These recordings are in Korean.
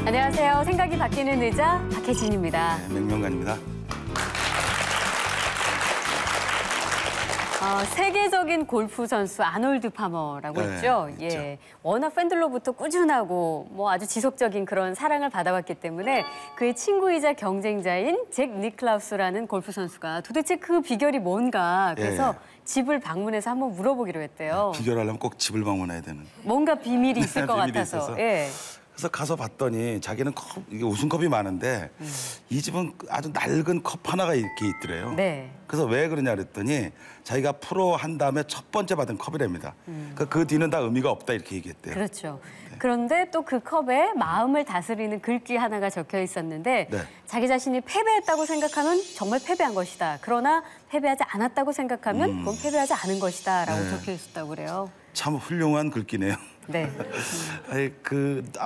안녕하세요. 생각이 바뀌는 의자 박혜진입니다. 네, 맹명관입니다. 세계적인 골프 선수 아놀드 파머라고 있죠. 있죠. 예, 워낙 팬들로부터 꾸준하고 뭐 아주 지속적인 그런 사랑을 받아왔기 때문에 그의 친구이자 경쟁자인 잭 니클라우스라는 골프 선수가 도대체 그 비결이 뭔가 그래서 집을 방문해서 한번 물어보기로 했대요. 비결하려면 꼭 집을 방문해야 되는. 뭔가 비밀이 있을 것 비밀이 같아서. 있어서. 예. 그래서 가서 봤더니 자기는 이게 우승컵이 많은데 이 집은 아주 낡은 컵 하나가 이렇게 있더래요. 네. 그래서 왜 그러냐 그랬더니 자기가 프로 한 다음에 첫 번째 받은 컵이랍니다. 그 뒤는 다 의미가 없다 이렇게 얘기했대요. 그렇죠. 그런데 또 그 컵에 마음을 다스리는 글귀 하나가 적혀 있었는데 자기 자신이 패배했다고 생각하면 정말 패배한 것이다. 그러나 패배하지 않았다고 생각하면 그건 패배하지 않은 것이다 라고 적혀 있었다고 그래요. 참 훌륭한 글귀네요. 네. 아니,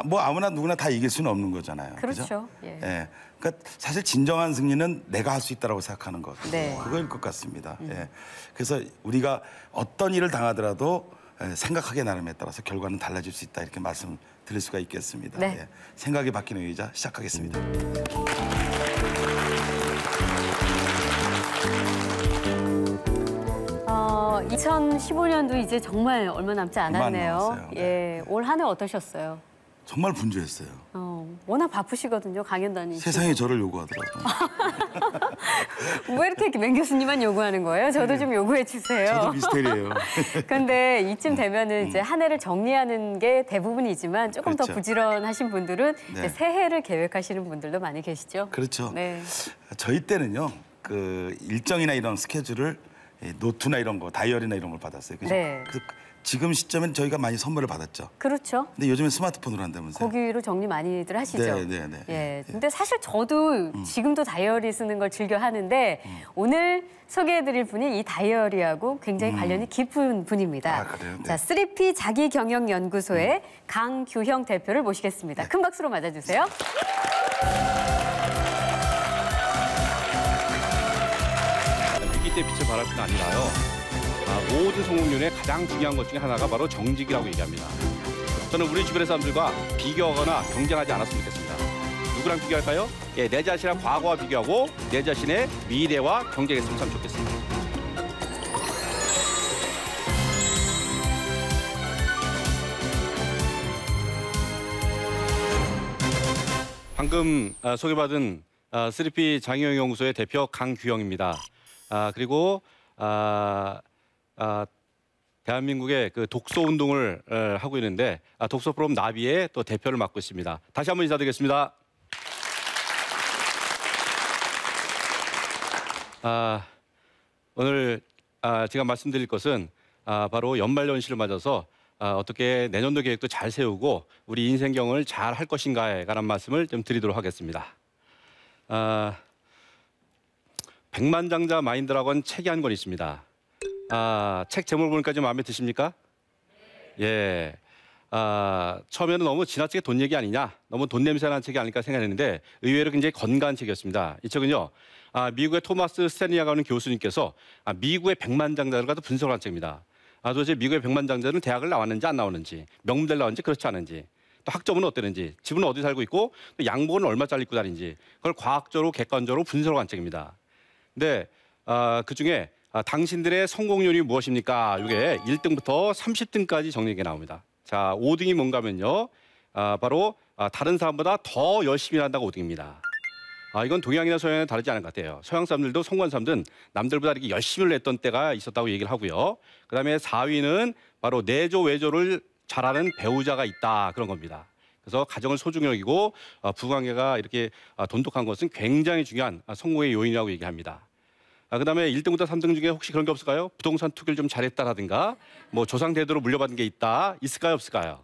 뭐 아무나 누구나 다 이길 수는 없는 거잖아요. 그렇죠. 예. 그러니까 사실 진정한 승리는 내가 할 수 있다라고 생각하는 것. 네. 그거일 것 같습니다. 예. 그래서 우리가 어떤 일을 당하더라도 생각하기에 나름에 따라서 결과는 달라질 수 있다 이렇게 말씀드릴 수가 있겠습니다. 네. 예. 생각이 바뀌는 의자 시작하겠습니다. 2015년도 이제 정말 얼마 남지 않았네요. 남았어요. 네. 예, 올 한 해 어떠셨어요? 정말 분주했어요. 워낙 바쁘시거든요, 강연 다니시고. 세상이 저를 요구하더라고요. 왜 이렇게 맹 교수님만 요구하는 거예요? 저도 좀 요구해 주세요. 저도 미스테리예요. 근데 이쯤 되면은 이제 한 해를 정리하는 게 대부분이지만 조금 더 그렇죠. 부지런하신 분들은 네. 이제 새해를 계획하시는 분들도 많이 계시죠. 그렇죠. 네. 저희 때는요, 그 일정이나 이런 스케줄을 노트나 이런 거, 다이어리나 이런 걸 받았어요. 그죠? 네. 그래서 지금 시점엔 저희가 많이 선물을 받았죠. 그렇죠. 근데 요즘엔 스마트폰으로 한다면서요? 거기로 정리 많이들 하시죠. 네. 예. 근데 사실 저도 지금도 다이어리 쓰는 걸 즐겨 하는데 오늘 소개해드릴 분이 이 다이어리하고 굉장히 관련이 깊은 분입니다. 아, 그래요? 네. 자, 3P 자기경영연구소의 강규형 대표를 모시겠습니다. 큰 박수로 맞아주세요. 위기 때 빛을 발할 뿐 아니라요. 모든 성공률의 가장 중요한 것 중에 하나가 바로 정직이라고 얘기합니다. 저는 우리 주변의 사람들과 비교하거나 경쟁하지 않았으면 좋겠습니다. 누구랑 비교할까요? 예, 내 자신이랑 과거와 비교하고 내 자신의 미래와 경쟁했으면 참 좋겠습니다. 방금 소개받은 3P 장애인연구소의 대표 강규형입니다. 그리고 대한민국의 그 독서 운동을 하고 있는데 독서 프로그램 나비의 또 대표를 맡고 있습니다. 다시 한번 인사드리겠습니다. 오늘 제가 말씀드릴 것은 바로 연말연시를 맞아서 어떻게 내년도 계획도 잘 세우고 우리 인생경을 잘 할 것인가에 관한 말씀을 좀 드리도록 하겠습니다. 백만장자 마인드라고 하는 책이 한 권 있습니다. 책 제목을 보니까 좀 마음에 드십니까? 예. 처음에는 너무 지나치게 돈 얘기 아니냐, 너무 돈 냄새 나는 책이 아닐까 생각했는데 의외로 굉장히 건강한 책이었습니다. 이 책은요, 미국의 토마스 스탠리라고 하는 교수님께서 미국의 백만장자를 가지고 분석을 한 책입니다. 도대체 미국의 백만장자는 대학을 나왔는지 안 나왔는지, 명문대를 나왔는지 그렇지 않은지, 또 학점은 어땠는지, 집은 어디 살고 있고, 또 양복은 얼마짜리 입고 다니는지, 그걸 과학적으로 객관적으로 분석을 한 책입니다. 근데 그중에 당신들의 성공률이 무엇입니까? 이게 1등부터 30등까지 정리가 나옵니다. 자, 5등이 뭔가 하면요. 바로 다른 사람보다 더 열심히 한다가 5등입니다. 이건 동양이나 서양이나 다르지 않은 것 같아요. 서양 사람들도 성공한 사람들은 남들보다 이렇게 열심히 냈던 때가 있었다고 얘기를 하고요. 그다음에 4위는 바로 내조 외조를 잘하는 배우자가 있다, 그런 겁니다. 그래서 가정을 소중히 여기고 부관계가 이렇게 돈독한 것은 굉장히 중요한 성공의 요인이라고 얘기합니다. 그다음에 1등부터 3등 중에 혹시 그런 게 없을까요? 부동산 투기를 좀 잘했다라든가, 뭐 조상 대대로 물려받은 게 있다, 있을까요, 없을까요?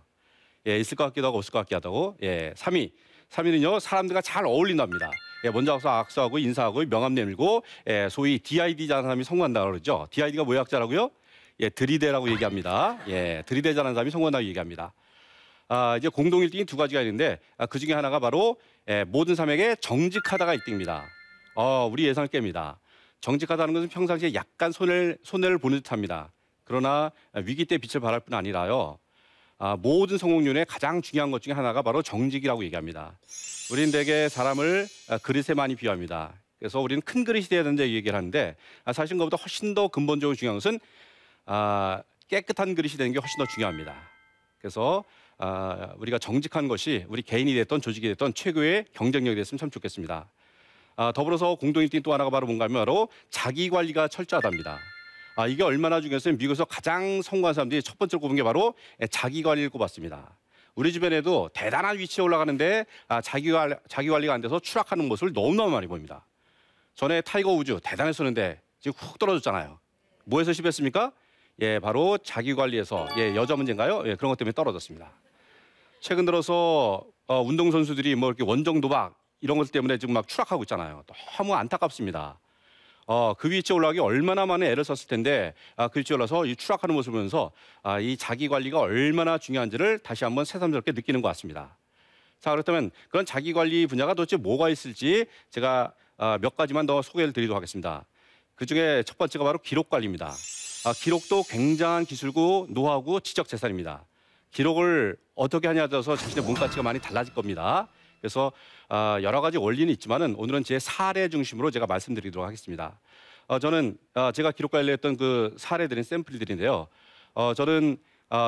예, 있을 것 같기도 하고 없을 것 같기도 하고. 예, 3위는요, 사람들과 잘 어울린답니다. 예, 먼저 가서 악수하고 인사하고 명함 내밀고, 예, 소위 DID라는 사람이 성공한다고 그러죠. DID가 뭐의 약자라고요? 예, 들이대라고 얘기합니다. 예, 들이대자라는 사람이 성공한다고 얘기합니다. 이제 공동 1등이 두 가지가 있는데 그 중에 하나가 바로 모든 사람에게 정직하다가 1등입니다. 우리 예상을 깹니다. 정직하다는 것은 평상시에 약간 손해를 보는 듯합니다. 그러나 위기 때 빛을 발할 뿐 아니라요. 모든 성공률의 가장 중요한 것 중에 하나가 바로 정직이라고 얘기합니다. 우리는 대개 사람을 그릇에 많이 비유합니다. 그래서 우리는 큰 그릇이 돼야 된다 얘기를 하는데 사실 그것보다 훨씬 더 근본적으로 중요한 것은 깨끗한 그릇이 되는 게 훨씬 더 중요합니다. 그래서 우리가 정직한 것이 우리 개인이 됐던 조직이 됐던 최고의 경쟁력이 됐으면 참 좋겠습니다. 더불어서 공동 1등 또 하나가 바로 뭔가 하면 바로 자기 관리가 철저하답니다. 이게 얼마나 중요했으면 미국에서 가장 성공한 사람들이 첫 번째로 꼽은 게 바로 자기 관리를 꼽았습니다. 우리 주변에도 대단한 위치에 올라가는데 자기 관리가 안 돼서 추락하는 모습을 너무너무 많이 보입니다. 전에 타이거 우즈 대단했었는데 지금 훅 떨어졌잖아요. 뭐에서 실패했습니까? 바로 자기 관리에서 여자 문제인가요? 그런 것 때문에 떨어졌습니다. 최근 들어서 운동선수들이 뭐 이렇게 원정 도박 이런 것 때문에 지금 막 추락하고 있잖아요. 너무 안타깝습니다. 그 위치에 올라가기 얼마나 많은 애를 썼을 텐데 그 위치에 올라서 이 추락하는 모습을 보면서 이 자기 관리가 얼마나 중요한지를 다시 한번 새삼스럽게 느끼는 것 같습니다. 자, 그렇다면 그런 자기 관리 분야가 도대체 뭐가 있을지 제가 몇 가지만 더 소개를 드리도록 하겠습니다. 그중에 첫 번째가 바로 기록 관리입니다. 기록도 굉장한 기술고 노하우고 지적 재산입니다. 기록을 어떻게 하냐에 따라서 자신의 몸가치가 많이 달라질 겁니다. 그래서 여러 가지 원리는 있지만은 오늘은 제 사례 중심으로 제가 말씀드리도록 하겠습니다. 저는 제가 기록 관리했던 그 사례들인 샘플들인데요. 저는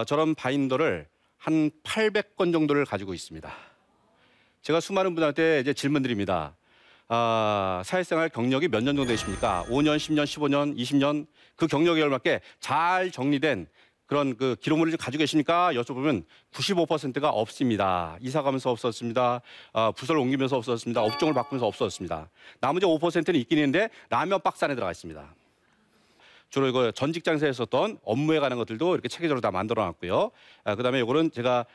저런 바인더를 한 800건 정도를 가지고 있습니다. 제가 수많은 분한테 이제 질문드립니다. 사회생활 경력이 몇 년 정도 되십니까? 5년, 10년, 15년, 20년 그 경력에 걸맞게 잘 정리된 그런 그 기록물을 가지고 계십니까? 여쭤보면 95%가 없습니다. 이사 가면서 없었습니다. 부서를 옮기면서 없었습니다. 업종을 바꾸면서 없었습니다. 나머지 5%는 있긴 있는데 라면 박스 안에 들어가 있습니다. 주로 이거 전 직장에서 했었던 업무에 관한 것들도 이렇게 체계적으로 다 만들어놨고요. 그다음에 이거는 제가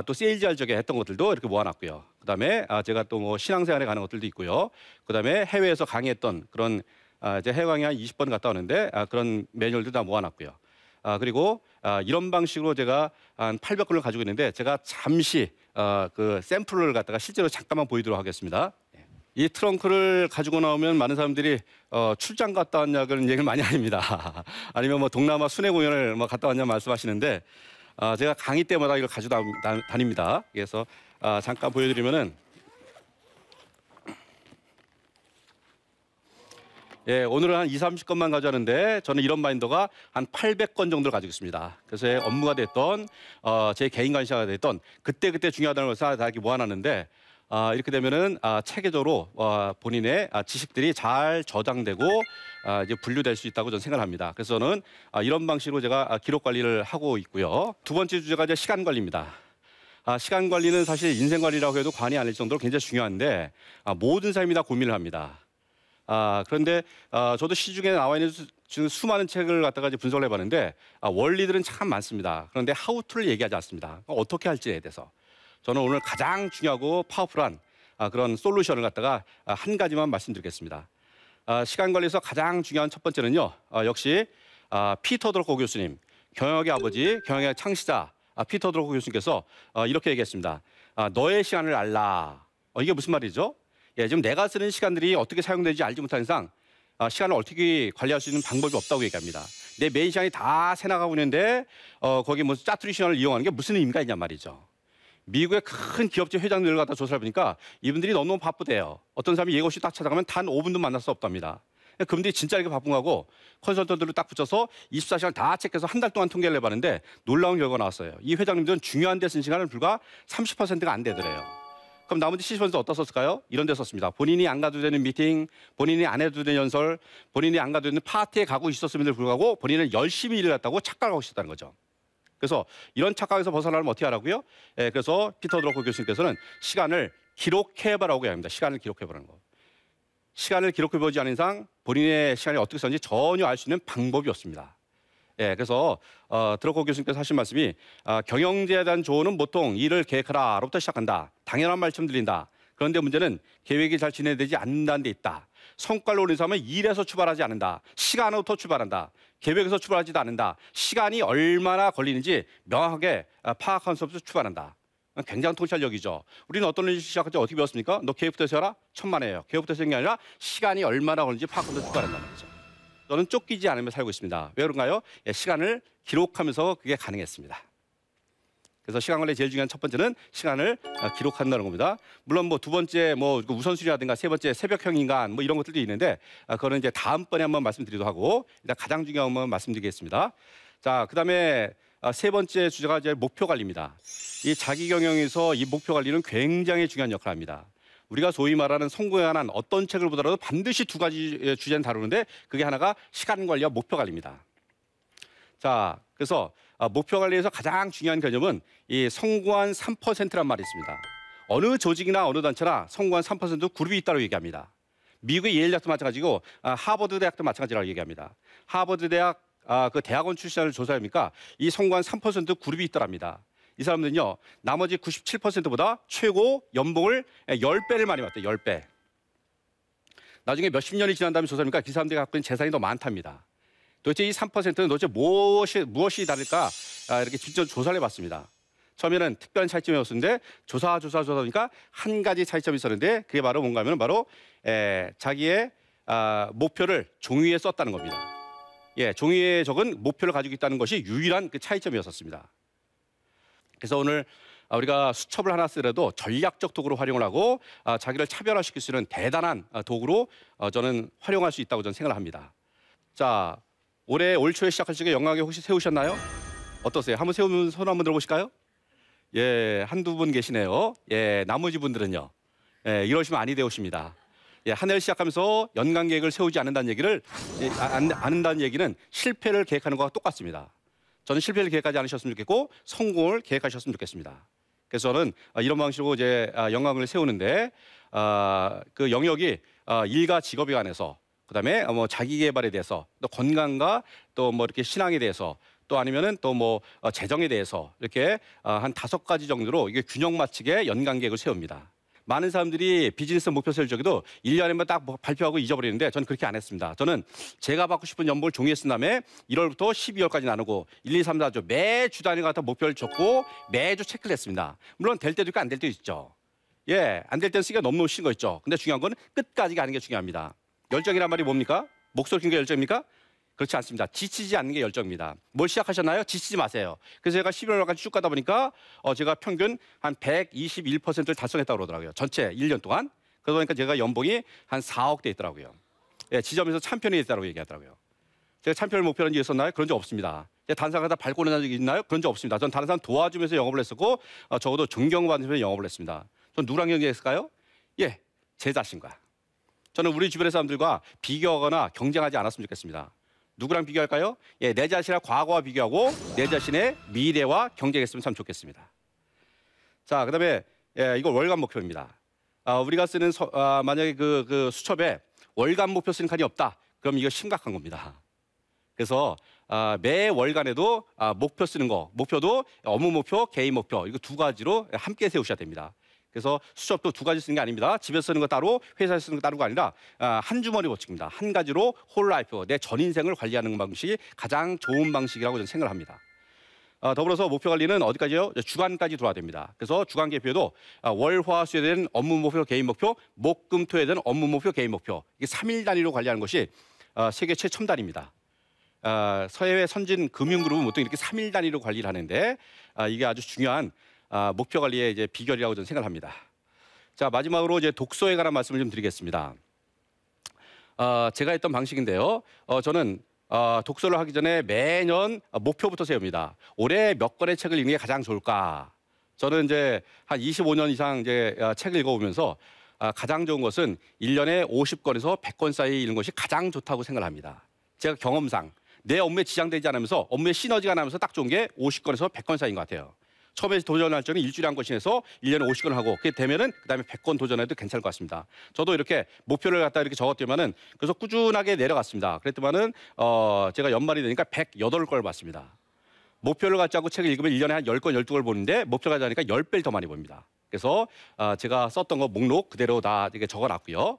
또 세일즈 할 적에 했던 것들도 이렇게 모아놨고요. 그다음에 제가 또 뭐 신앙생활에 관한 것들도 있고요. 그다음에 해외에서 강의했던 그런 이제 해외 강의 한 20번 갔다 오는데 그런 매뉴얼도 다 모아놨고요. 그리고 이런 방식으로 제가 한 800건을 가지고 있는데 제가 잠시 그 샘플을 갖다가 실제로 잠깐만 보이도록 하겠습니다. 이 트렁크를 가지고 나오면 많은 사람들이 출장 갔다 왔냐 그런 얘기를 많이 합니다. 아니면 뭐 동남아 순회 공연을 뭐 갔다 왔냐 말씀하시는데 제가 강의 때마다 이걸 가지고 다닙니다. 그래서 잠깐 보여드리면은 오늘은 한 30건만 가져왔는데 저는 이런 바인더가 한 800건 정도를 가지고 있습니다. 그래서 업무가 됐던 제 개인 관심사가 됐던 그때 중요하다는 것을 다 이렇게 모아놨는데 이렇게 되면은 체계적으로 본인의 지식들이 잘 저장되고 이제 분류될 수 있다고 저는 생각합니다. 그래서 저는 이런 방식으로 제가 기록 관리를 하고 있고요. 두 번째 주제가 이제 시간 관리입니다. 시간 관리는 사실 인생 관리라고 해도 과언이 아닐 정도로 굉장히 중요한데 모든 사람이 다 고민을 합니다. 그런데 저도 시중에 나와 있는 수많은 책을 갖다가 이제 분석을 해봤는데 원리들은 참 많습니다. 그런데 하우투를 얘기하지 않습니다. 어떻게 할지에 대해서 저는 오늘 가장 중요하고 파워풀한 그런 솔루션을 갖다가 한 가지만 말씀드리겠습니다. 시간 관리에서 가장 중요한 첫 번째는요. 역시 피터 드러커 교수님, 경영학의 아버지, 경영학의 창시자 피터 드러커 교수님께서 이렇게 얘기했습니다. 너의 시간을 알라. 이게 무슨 말이죠? 지금 내가 쓰는 시간들이 어떻게 사용되는지 알지 못하는 이상 시간을 어떻게 관리할 수 있는 방법이 없다고 얘기합니다. 내 매일 시간이 다 새나가고 있는데 거기 무슨 짜투리 시간을 이용하는 게 무슨 의미가 있냔 말이죠. 미국의 큰 기업체 회장들을 갖다 조사를 해보니까 이분들이 너무 바쁘대요. 어떤 사람이 예고 없이 딱 찾아가면 단 5분도 만날 수 없답니다. 그분들이 진짜 이렇게 바쁜 거고 컨설턴트를 딱 붙여서 24시간 다 체크해서 한 달 동안 통계를 해봤는데 놀라운 결과가 나왔어요. 이 회장님들은 중요한 데 쓴 시간은 불과 30%가 안 되더래요. 그럼 나머지 70%는 어디다 썼을까요? 이런 데 썼습니다. 본인이 안 가도 되는 미팅, 본인이 안 해도 되는 연설, 본인이 안 가도 되는 파티에 가고 있었음에도 불구하고 본인은 열심히 일을 했다고 착각하고 있었다는 거죠. 그래서 이런 착각에서 벗어나려면 어떻게 하라고요? 그래서 피터 드러커 교수님께서는 시간을 기록해보라고 합니다. 시간을 기록해보라는 거. 시간을 기록해보지 않은 이상 본인의 시간이 어떻게 썼는지 전혀 알 수 있는 방법이 없습니다. 그래서 드러커 교수님께서 하신 말씀이 경영지에 대한 조언은 보통 일을 계획하라로부터 시작한다. 당연한 말씀 드린다. 그런데 문제는 계획이 잘 진행되지 않는다는 데 있다. 성과를 올리는 사람은 일에서 출발하지 않는다. 시간으로부터 출발한다. 계획에서 출발하지도 않는다. 시간이 얼마나 걸리는지 명확하게 파악한 수업에서 출발한다. 굉장한 통찰력이죠. 우리는 어떤 일 시작할 때 어떻게 배웠습니까? 너 계획부터 세워라? 천만에요. 계획부터 세우는 게 아니라 시간이 얼마나 걸리는지 파악하면서 추가한단 말이죠. 저는 쫓기지 않으며 살고 있습니다. 왜 그런가요? 예, 시간을 기록하면서 그게 가능했습니다. 그래서 시간 관리 제일 중요한 첫 번째는 시간을 기록한다는 겁니다. 물론 뭐 두 번째 뭐 우선순위라든가 세 번째 새벽형 인간 뭐 이런 것들도 있는데 그거는 이제 다음번에 한번 말씀드리도록 하고 일단 가장 중요한 건 말씀드리겠습니다. 자, 그다음에 세 번째 주제가 이제 목표 관리입니다. 이 자기 경영에서 이 목표 관리는 굉장히 중요한 역할을 합니다. 우리가 소위 말하는 성공에 관한 어떤 책을 보더라도 반드시 두 가지 주제는 다루는데 그게 하나가 시간 관리와 목표 관리입니다. 자, 그래서 목표 관리에서 가장 중요한 개념은 이 성공한 3%란 말이 있습니다. 어느 조직이나 어느 단체나 성공한 3% 그룹이 있다고 얘기합니다. 미국의 예일 대학도 마찬가지고 하버드 대학도 마찬가지라고 얘기합니다. 하버드 대학 그 대학원 출신을 조사해보니까 이 성공한 3% 그룹이 있더랍니다. 이 사람들은요 나머지 97%보다 최고 연봉을 10배를 많이 받대요. 10배. 나중에 몇십 년이 지난 다음에 조사해보니까 그 사람들이 갖고 있는 재산이 더 많답니다. 도대체 이 3%는 도대체 무엇이 다를까 이렇게 직접 조사를 해봤습니다. 처음에는 특별한 차이점이었는데 조사하니까 한 가지 차이점이 있었는데 그게 바로 뭔가 하면 바로 자기의 목표를 종이에 썼다는 겁니다. 예, 종이에 적은 목표를 가지고 있다는 것이 유일한 그 차이점이었습니다. 그래서 오늘 우리가 수첩을 하나 쓰더라도 전략적 도구로 활용을 하고 자기를 차별화시킬 수 있는 대단한 도구로 저는 활용할 수 있다고 저는 생각을 합니다. 자, 올 초에 시작할 적에 영광에 혹시 세우셨나요? 어떠세요? 한번 세우면 손 한번 들어보실까요? 예, 한두 분 계시네요. 예, 나머지 분들은요. 예, 이러시면 아니 되오십니다. 예, 한 해를 시작하면서 연간 계획을 세우지 않는다는 얘기를 않는다는 얘기는 실패를 계획하는 것과 똑같습니다. 저는 실패를 계획하지 않으셨으면 좋겠고 성공을 계획하셨으면 좋겠습니다. 그래서 저는 이런 방식으로 이제 연간을 세우는데 그 영역이 일과 직업에 관해서 그다음에 뭐 자기 개발에 대해서 또 건강과 또 뭐 이렇게 신앙에 대해서 또 아니면은 또 뭐 재정에 대해서 이렇게 한 5가지 정도로 이게 균형 맞추게 연간 계획을 세웁니다. 많은 사람들이 비즈니스 목표 세울 적에도 1년에만 딱 발표하고 잊어버리는데 저는 그렇게 안 했습니다. 저는 제가 받고 싶은 연봉을 종이에 쓴 다음에 1월부터 12월까지 나누고 1, 2, 3, 4주 매주 단위 갖다 목표를 적고 매주 체크를 했습니다. 물론 될 때도 있고 안 될 때도 있죠. 예, 안 될 때는 쓰기가 너무 쉬운 거 있죠. 근데 중요한 건 끝까지 가는 게 중요합니다. 열정이란 말이 뭡니까? 목소리 큰 게 열정입니까? 그렇지 않습니다. 지치지 않는 게 열정입니다. 뭘 시작하셨나요? 지치지 마세요. 그래서 제가 11월까지 쭉 가다 보니까 제가 평균 한 121%를 달성했다고 그러더라고요. 전체 1년 동안. 그러다 보니까 제가 연봉이 한 4억대 있더라고요. 예, 지점에서 챔피언이 됐다고 얘기하더라고요. 제가 챔피언을 목표로 한 적이 있었나요? 그런 적 없습니다. 다른 사람과 밟고 난 적이 있나요? 그런 적 없습니다. 전 다른 사람 도와주면서 영업을 했었고 적어도 존경받으면서 영업을 했습니다. 전 누구랑 경쟁했을까요? 예, 제 자신과. 저는 우리 주변의 사람들과 비교하거나 경쟁하지 않았으면 좋겠습니다. 누구랑 비교할까요? 예, 내 자신의 과거와 비교하고 내 자신의 미래와 경쟁했으면 참 좋겠습니다. 자, 그다음에 이거 월간 목표입니다. 우리가 쓰는 만약에 그 수첩에 월간 목표 쓰는 칸이 없다. 그럼 이거 심각한 겁니다. 그래서 매 월간에도 목표 쓰는 거, 목표도 업무 목표, 개인 목표 이거 두 가지로 함께 세우셔야 됩니다. 그래서 수첩도 두 가지 쓰는 게 아닙니다. 집에서 쓰는 거 따로, 회사에서 쓰는 거 따로가 아니라 한 주머니 버칙입니다. 한 가지로 홀 라이프, 내 전 인생을 관리하는 방식이 가장 좋은 방식이라고 저는 생각을 합니다. 더불어서 목표 관리는 어디까지요? 주간까지 들어와야 됩니다. 그래서 주간 계표에도 월, 화, 수에 대한 업무 목표, 개인 목표, 목, 금, 토에 대한 업무 목표, 개인 목표 이게 3일 단위로 관리하는 것이 세계 최첨단입니다. 서해외 선진 금융그룹은 보통 이렇게 3일 단위로 관리를 하는데 이게 아주 중요한 목표 관리의 이제 비결이라고 저는 생각을 합니다. 자, 마지막으로 이제 독서에 관한 말씀을 좀 드리겠습니다. 제가 했던 방식인데요. 저는 독서를 하기 전에 매년 목표부터 세웁니다. 올해 몇 권의 책을 읽는 게 가장 좋을까? 저는 이제 한 25년 이상 이제 책을 읽어오면서 가장 좋은 것은 1년에 50권에서 100권 사이 읽는 것이 가장 좋다고 생각을 합니다. 제가 경험상 내 업무에 지장되지 않으면서 업무에 시너지가 나면서 딱 좋은 게 50권에서 100권 사이인 것 같아요. 처음에 도전할 때는 일주일에 한 권씩 해서 1년에 50권 하고 그게 되면은 그다음에 100권 도전해도 괜찮을 것 같습니다. 저도 이렇게 목표를 갖다 이렇게 적었더만은 그래서 꾸준하게 내려갔습니다. 그랬더만은 제가 연말이 되니까 108권을 봤습니다. 목표를 갖지 않고 책을 읽으면 1년에 한 10권, 12권을 보는데 목표가 가지니까 10배를 더 많이 봅니다. 그래서 제가 썼던 거 목록 그대로 다 이렇게 적어놨고요.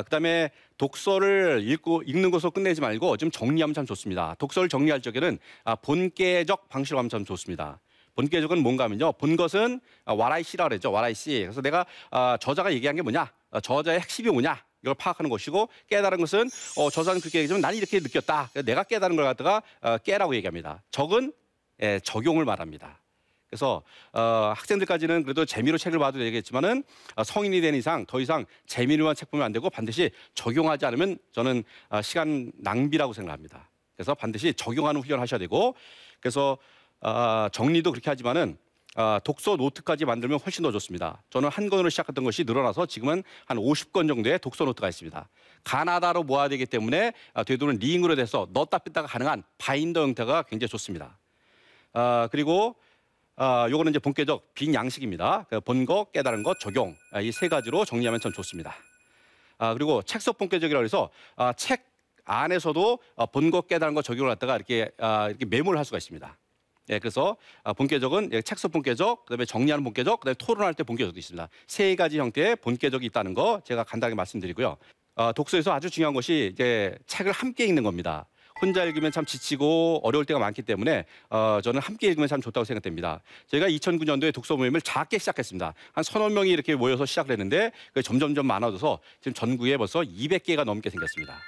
그다음에 독서를 읽는 것으로 끝내지 말고 좀 정리하면 참 좋습니다. 독서를 정리할 적에는 본계적 방식으로 하면 참 좋습니다. 본계적은 뭔가 하면요. 본 것은 what I see라고 그랬죠. what I see. 그래서 내가 저자가 얘기한 게 뭐냐. 저자의 핵심이 뭐냐. 이걸 파악하는 것이고 깨달은 것은 저자는 그렇게 얘기하지만 나는 이렇게 느꼈다. 내가 깨달은 걸 갖다가 깨라고 얘기합니다. 적은 적용을 말합니다. 그래서 학생들까지는 그래도 재미로 책을 봐도 되겠지만은 성인이 된 이상 더 이상 재미로만 책 보면 안 되고 반드시 적용하지 않으면 저는 시간 낭비라고 생각합니다. 그래서 반드시 적용하는 훈련을 하셔야 되고 그래서 정리도 그렇게 하지만은 독서 노트까지 만들면 훨씬 더 좋습니다. 저는 한 권으로 시작했던 것이 늘어나서 지금은 한 50권 정도의 독서 노트가 있습니다. 가나다로 모아야 되기 때문에 되도록 링으로 돼서 넣었다 뺐다가 가능한 바인더 형태가 굉장히 좋습니다. 그리고 요거는 이제 본계적 빈양식입니다. 본 거, 깨달은 것, 적용 이 세 가지로 정리하면 참 좋습니다. 그리고 책 속 본계적이라고 해서 책 안에서도 본 거, 깨달은 것, 적용을 갖다가 이렇게 메모를 할 수가 있습니다. 예, 그래서 본계적은 책 속 본계적, 그다음에 정리하는 본계적, 그다음에 토론할 때 본계적도 있습니다. 세 가지 형태의 본계적이 있다는 거 제가 간단하게 말씀드리고요. 독서에서 아주 중요한 것이 이제 책을 함께 읽는 겁니다. 혼자 읽으면 참 지치고 어려울 때가 많기 때문에 저는 함께 읽으면 참 좋다고 생각됩니다. 저희가 2009년도에 독서 모임을 작게 시작했습니다. 한 서너 명이 이렇게 모여서 시작을 했는데 점점점 많아져서 지금 전국에 벌써 200개가 넘게 생겼습니다.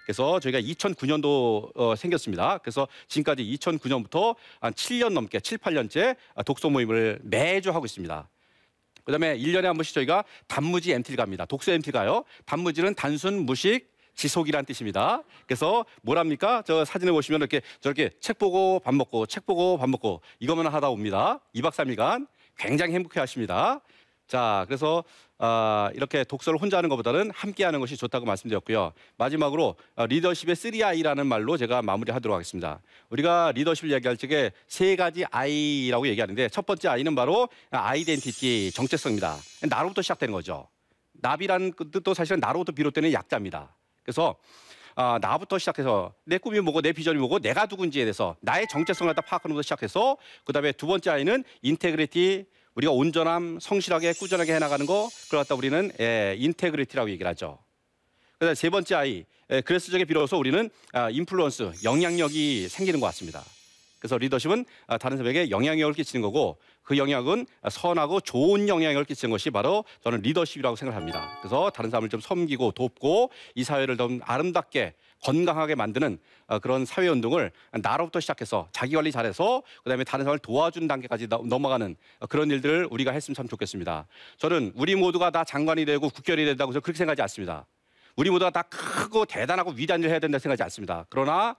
그래서 저희가 2009년도 생겼습니다. 그래서 지금까지 2009년부터 한 7년 넘게 7, 8년째 독서 모임을 매주 하고 있습니다. 그다음에 1년에 한 번씩 저희가 단무지 MT를 갑니다. 독서 MT 가요. 단무지는 단순, 무식, 지속이란 뜻입니다. 그래서 뭐랍니까? 저 사진에 보시면 이렇게 저렇게 책 보고 밥 먹고 책 보고 밥 먹고 이것만 하다 옵니다. 2박 3일간 굉장히 행복해 하십니다. 자, 그래서 이렇게 독서를 혼자 하는 것보다는 함께 하는 것이 좋다고 말씀드렸고요. 마지막으로 리더십의 3I라는 말로 제가 마무리하도록 하겠습니다. 우리가 리더십을 얘기할 적에 세 가지 I라고 얘기하는데 첫 번째 I는 바로 아이덴티티, 정체성입니다. 나로부터 시작되는 거죠. 나비라는 뜻도 사실은 나로부터 비롯되는 약자입니다. 그래서 나부터 시작해서 내 꿈이 뭐고 내 비전이 뭐고 내가 누군지에 대해서 나의 정체성을 갖다 파악하는 것부터 시작해서 그다음에 두 번째 I는 인테그리티, 우리가 온전함, 성실하게 꾸준하게 해나가는 거 그걸 갖다 우리는 인테그리티라고 얘기를 하죠. 그다음에 세 번째 I, 그래서 저게 비로소 우리는 인플루언스, 영향력이 생기는 것 같습니다. 그래서 리더십은 다른 사람에게 영향력을 끼치는 거고 그 영향은 선하고 좋은 영향력을 끼치는 것이 바로 저는 리더십이라고 생각합니다. 그래서 다른 사람을 좀 섬기고 돕고 이 사회를 더 아름답게 건강하게 만드는 그런 사회운동을 나로부터 시작해서 자기 관리 잘해서 그다음에 다른 사람을 도와주는 단계까지 넘어가는 그런 일들을 우리가 했으면 참 좋겠습니다. 저는 우리 모두가 다 장관이 되고 국회의원이 된다고 해서 그렇게 생각하지 않습니다. 우리 모두가 다 크고 대단하고 위대한 일을 해야 된다고 생각하지 않습니다. 그러나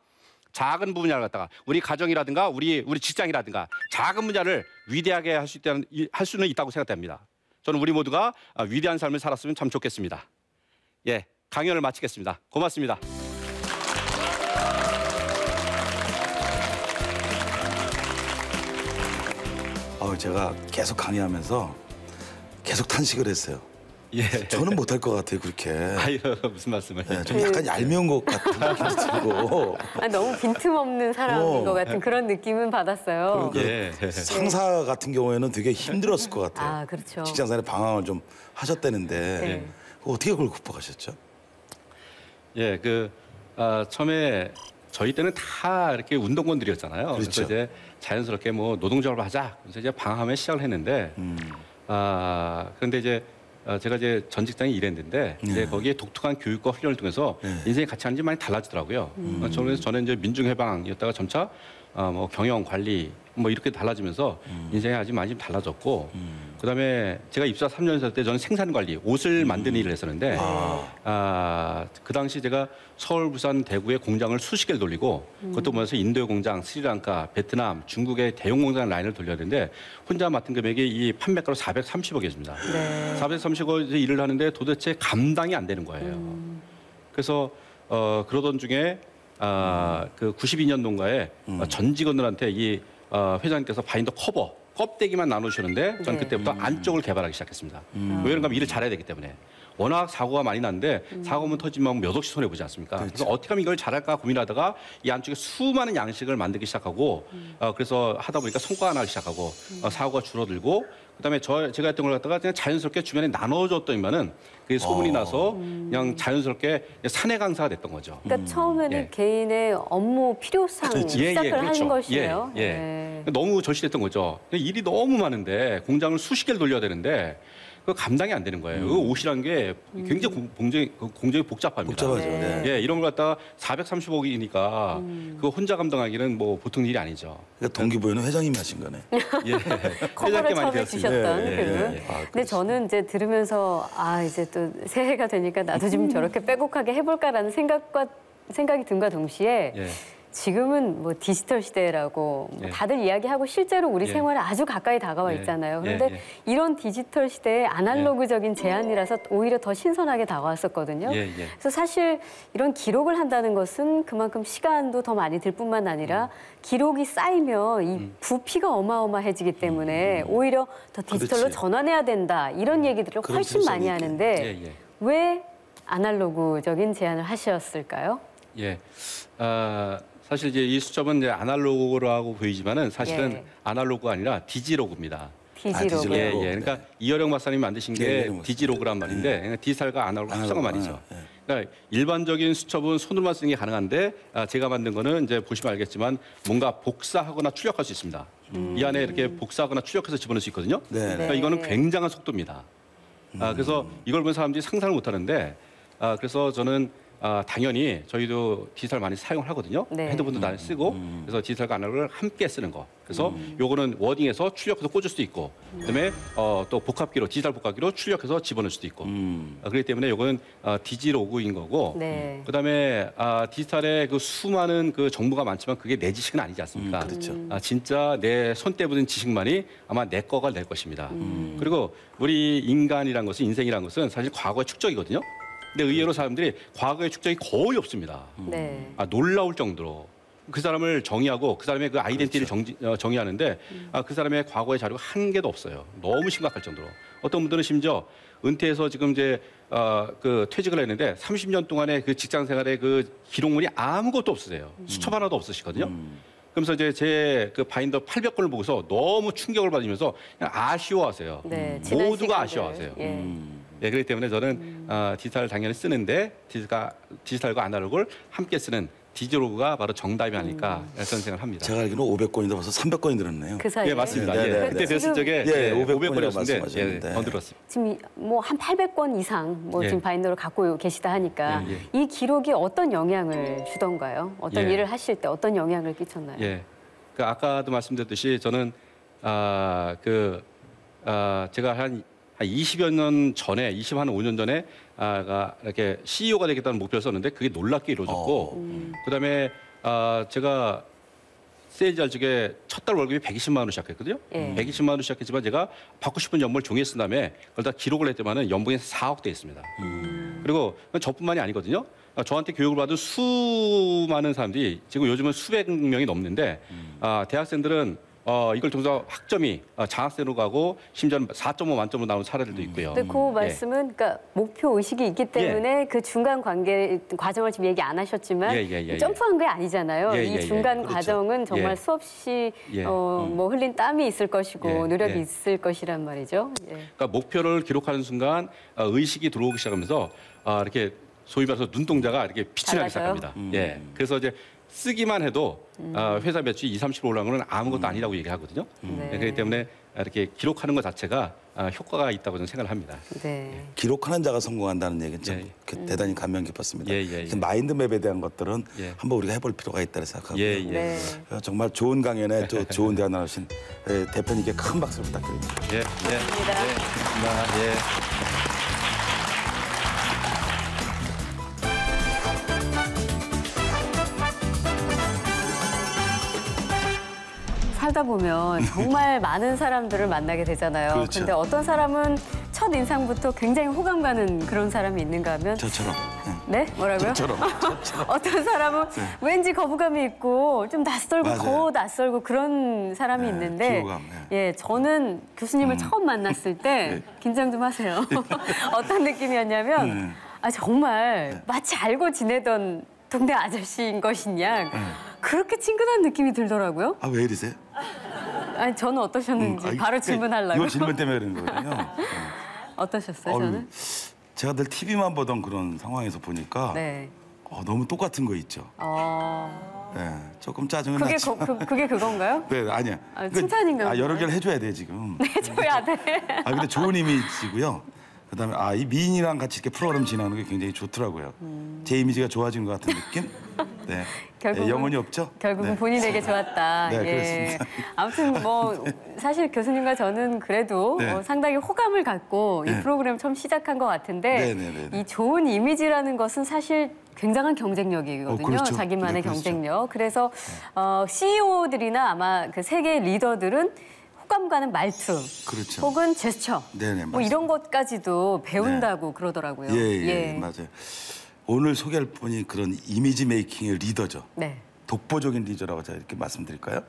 작은 분야를 갖다가 우리 가정이라든가 우리 직장이라든가 작은 분야를 위대하게 할 수는 있다고 생각됩니다. 저는 우리 모두가 위대한 삶을 살았으면 참 좋겠습니다. 예, 강연을 마치겠습니다. 고맙습니다. 제가 계속 강의하면서 계속 탄식을 했어요. 예. 저는 못할 것 같아요, 그렇게. 아유, 무슨 말씀을. 좀 약간 얄미운 것 같은 느낌이 들고. 너무 빈틈없는 사람인 것 같은 그런 느낌은 받았어요. 그러니까 상사 같은 경우에는 되게 힘들었을 것 같아요. 그렇죠. 직장생활에 방황을 좀 하셨다는데 네. 어떻게 그걸 극복하셨죠? 예, 처음에 저희 때는 다 이렇게 운동권들이었잖아요. 그렇죠. 그래서 이제 자연스럽게 뭐 노동작업을 하자. 그래서 이제 방황하며 시작을 했는데, 그런데 이제 제가 이제 전 직장에 일했는데 이제 거기에 독특한 교육과 훈련을 통해서 인생의 가치관이 많이 달라지더라고요. 저는 이제 민중해방이었다가 점차 뭐 경영, 관리 뭐 이렇게 달라지면서 인생이 아주 많이 달라졌고 그다음에 제가 입사 3년 살 때 저는 생산 관리, 옷을 만드는 일을 했었는데 그 당시 제가 서울, 부산, 대구에 공장을 수십 개를 돌리고 그것도 모여서 인도의 공장, 스리랑카, 베트남, 중국의 대형 공장 라인을 돌려야 되는데 혼자 맡은 금액이 이 판매가로 430억이었습니다. 네. 430억 일을 하는데 도대체 감당이 안 되는 거예요. 그래서 그러던 중에 그 92년도인가에 전 직원들한테 이 회장님께서 바인더 커버 껍데기만 나누셨는데 전 그때부터 안쪽을 개발하기 시작했습니다. 왜 그런가 하면 일을 잘해야 되기 때문에 워낙 사고가 많이 나는데 사고만 터지면 몇 억씩 손해 보지 않습니까? 그렇죠. 그래서 어떻게 하면 이걸 잘할까 고민하다가 이 안쪽에 수많은 양식을 만들기 시작하고 그래서 하다 보니까 성과가 나기 시작하고 사고가 줄어들고 그다음에 제가 했던 걸 갖다가 그냥 자연스럽게 주변에 나눠줬더니만은 그게 소문이 나서 그냥 자연스럽게 사내 강사가 됐던 거죠. 그러니까 처음에는 예. 개인의 업무 필요상 시작을 하는 그렇죠. 것이에요. 예. 너무 절실했던 거죠. 일이 너무 많은데 공장을 수십 개를 돌려야 되는데 그 감당이 안 되는 거예요. 그 옷이란 게 굉장히 공정이 복잡합니다. 복잡하죠. 네. 예, 이런 걸 갖다가 430억이니까 그 혼자 감당하기는 뭐 보통 일이 아니죠. 그러니까 동기부여는 회장님이 하신 거네. 예. 커버를 회장님께 많이 처음에 배웠습니다. 주셨던 예, 그. 예, 예. 근데 저는 이제 들으면서 이제 또 새해가 되니까 나도 좀 저렇게 빼곡하게 해볼까라는 생각이 든과 동시에 예. 지금은 뭐 디지털 시대라고 뭐 예. 다들 이야기하고 실제로 우리 예. 생활에 아주 가까이 다가와 예. 있잖아요. 예, 그런데 예. 이런 디지털 시대에 아날로그적인 제안이라서 오히려 더 신선하게 다가왔었거든요. 예, 예. 그래서 사실 이런 기록을 한다는 것은 그만큼 시간도 더 많이 들 뿐만 아니라 기록이 쌓이면 이 부피가 어마어마해지기 때문에 오히려 더 디지털로 그렇지. 전환해야 된다 이런 얘기들을 그런 훨씬 많이 필요성이 하는데 예, 예. 왜 아날로그적인 제안을 하셨을까요? 예. 사실 이제 이 수첩은 이제 아날로그라고 보이지만은 사실은 예. 아날로그가 아니라 디지로그입니다. 디지로그. 디지로그. 예, 예. 네. 그러니까 이어령 박사님이 만드신 네, 게 이어령 디지로그란 말인데 그러니까 디지털과 아날로그 합성한 말이죠. 네. 그러니까 일반적인 수첩은 손으로만 쓰는 게 가능한데 제가 만든 거는 이제 보시면 알겠지만 뭔가 복사하거나 출력할 수 있습니다. 이 안에 이렇게 복사하거나 출력해서 집어넣을 수 있거든요. 네. 그러니까 이거는 굉장한 속도입니다. 그래서 이걸 본 사람들이 상상을 못 하는데 그래서 저는 당연히 저희도 디지털 많이 사용을 하거든요. 네. 핸드폰도 많이 쓰고 그래서 디지털과 아날로그를 함께 쓰는 거. 그래서 요거는 워딩에서 출력해서 꽂을 수도 있고 그다음에 또 복합기로 디지털 복합기로 출력해서 집어넣을 수도 있고 그렇기 때문에 요거는 디지로그인 거고 네. 그다음에 디지털에 그 수많은 그 정보가 많지만 그게 내 지식은 아니지 않습니까? 그렇죠. 진짜 내 손때 묻은 지식만이 아마 내 거가 될 것입니다. 그리고 우리 인간이란 것은 인생이란 것은 사실 과거의 축적이거든요. 근데 의외로 사람들이 과거의 축적이 거의 없습니다. 네. 놀라울 정도로 그 사람을 정의하고 그 사람의 그 아이덴티티를 정의하는데 그 사람의 과거의 자료가 한 개도 없어요. 너무 심각할 정도로. 어떤 분들은 심지어 은퇴해서 지금 이제 그 퇴직을 했는데 30년 동안의 그 직장 생활의 그 기록물이 아무것도 없으세요. 수첩 하나도 없으시거든요. 그러면서 이제 제 그 바인더 800권을 보고서 너무 충격을 받으면서 그냥 아쉬워하세요. 네, 지난 모두가 시간들. 아쉬워하세요. 예. 네, 그렇기 때문에 저는 디지털을 당연히 쓰는데 디지털과 아날로그를 함께 쓰는 디지로그가 바로 정답이 아닐까 그런 생각을 합니다. 제가 알기로는 500권인데 벌써 300권이 늘었네요. 그 사이에 예, 맞습니다. 네, 예, 네, 그때 네. 됐을 적에 예, 500권이라고 500권이었는데 말씀하셨는데. 더 늘었습니다. 지금 뭐 한 800권 이상 뭐 예. 지금 바인더를 갖고 계시다 하니까 예, 이 기록이 어떤 영향을 주던가요? 어떤 예. 일을 하실 때 어떤 영향을 끼쳤나요? 예, 그 아까도 말씀드렸듯이 저는 제가 한 20여 년 전에, 5년 전에 이렇게 CEO가 되겠다는 목표를 썼는데 그게 놀랍게 이루어졌고, 그다음에 제가 세일즈 할 적에 첫 달 월급이 120만 원으로 시작했거든요. 예. 120만 원으로 시작했지만 제가 받고 싶은 연봉을 종이에 쓴 다음에 그걸 다 기록을 했더만은 연봉이 4억 돼 있습니다. 그리고 저뿐만이 아니거든요. 저한테 교육을 받은 수많은 사람들이 지금 요즘은 수백 명이 넘는데 대학생들은 이걸 통해서 학점이 장학생으로 가고 심지어는 4.5 만점으로 나오는 사례들도 있고요. 근데 그 말씀은 그러니까 목표 의식이 있기 때문에 그 중간 과정을 지금 얘기 안 하셨지만 예. 점프한 게 아니잖아요. 예, 이 예, 중간 그렇죠. 과정은 정말 예. 수없이 예. 뭐 흘린 땀이 있을 것이고 예, 노력이 예. 있을 것이란 말이죠. 예. 그러니까 목표를 기록하는 순간 의식이 들어오기 시작하면서 이렇게 소위 말해서 눈동자가 이렇게 빛이 나기 달라져요? 시작합니다. 예. 그래서 이제 쓰기만 해도 회사 매출이 20, 30% 올라간 건 아무것도 아니라고 얘기하거든요. 네. 그렇기 때문에 이렇게 기록하는 것 자체가 효과가 있다고 저는 생각을 합니다. 네. 기록하는 자가 성공한다는 얘기는 참 예. 대단히 감명 깊었습니다. 예, 예, 예. 그래서 마인드맵에 대한 것들은 예. 한번 우리가 해볼 필요가 있다고 생각하고요. 예, 예. 네. 정말 좋은 강연에 또 좋은 대화 나누신 대표님께 큰 박수를 부탁드립니다. 예, 예. 감사합니다. 예, 고맙습니다. 예. 살다 보면 정말 많은 사람들을 만나게 되잖아요. 그렇죠. 근데 어떤 사람은 첫 인상부터 굉장히 호감 가는 그런 사람이 있는가 하면 저처럼. 예. 네? 뭐라고요? 저처럼. 어떤 사람은 왠지 거부감이 있고 좀 낯설고 맞아요. 더 낯설고 그런 사람이 네, 있는데 피로감, 예, 저는 교수님을 처음 만났을 때 긴장 좀 하세요. 어떤 느낌이었냐면 아 정말 마치 알고 지내던 동네 아저씨인 것이냐 그렇게 친근한 느낌이 들더라고요. 아, 왜 이러세요? 아니 저는 어떠셨는지 아니, 바로 질문하려고. 이 질문 때문에 그런 거거든요. 어떠셨어요, 어휴, 저는? 제가 늘 TV만 보던 그런 상황에서 보니까 네. 너무 똑같은 거 있죠. 네, 조금 짜증은 그게 났죠. 그게 그건가요? 네, 아니야. 아, 칭찬인가요? 여러 개를 해줘야 돼 지금. 해줘야 돼. 근데 좋은 이미지고요. 그다음에 이 미인이랑 같이 이렇게 프로그램 진행하는 게 굉장히 좋더라고요. 제 이미지가 좋아진 것 같은 느낌? 네. 결국은- 영혼이 없죠? 결국은 네. 본인에게 좋았다. 네, 예. 그렇습니다. 아무튼 뭐 사실 교수님과 저는 그래도 네. 상당히 호감을 갖고 이 네. 프로그램 처음 시작한 것 같은데 네, 네, 네, 네. 이 좋은 이미지라는 것은 사실 굉장한 경쟁력이거든요. 그렇죠. 자기만의 네, 그렇죠. 경쟁력. 그래서 CEO들이나 아마 그 세계 리더들은 호감 가는 말투 그렇죠. 혹은 제스처 네네, 뭐 이런 것까지도 배운다고 그러더라고요. 예, 맞아요. 오늘 소개할 분이 그런 이미지 메이킹의 리더죠. 네. 독보적인 리더라고 제가 이렇게 말씀드릴까요?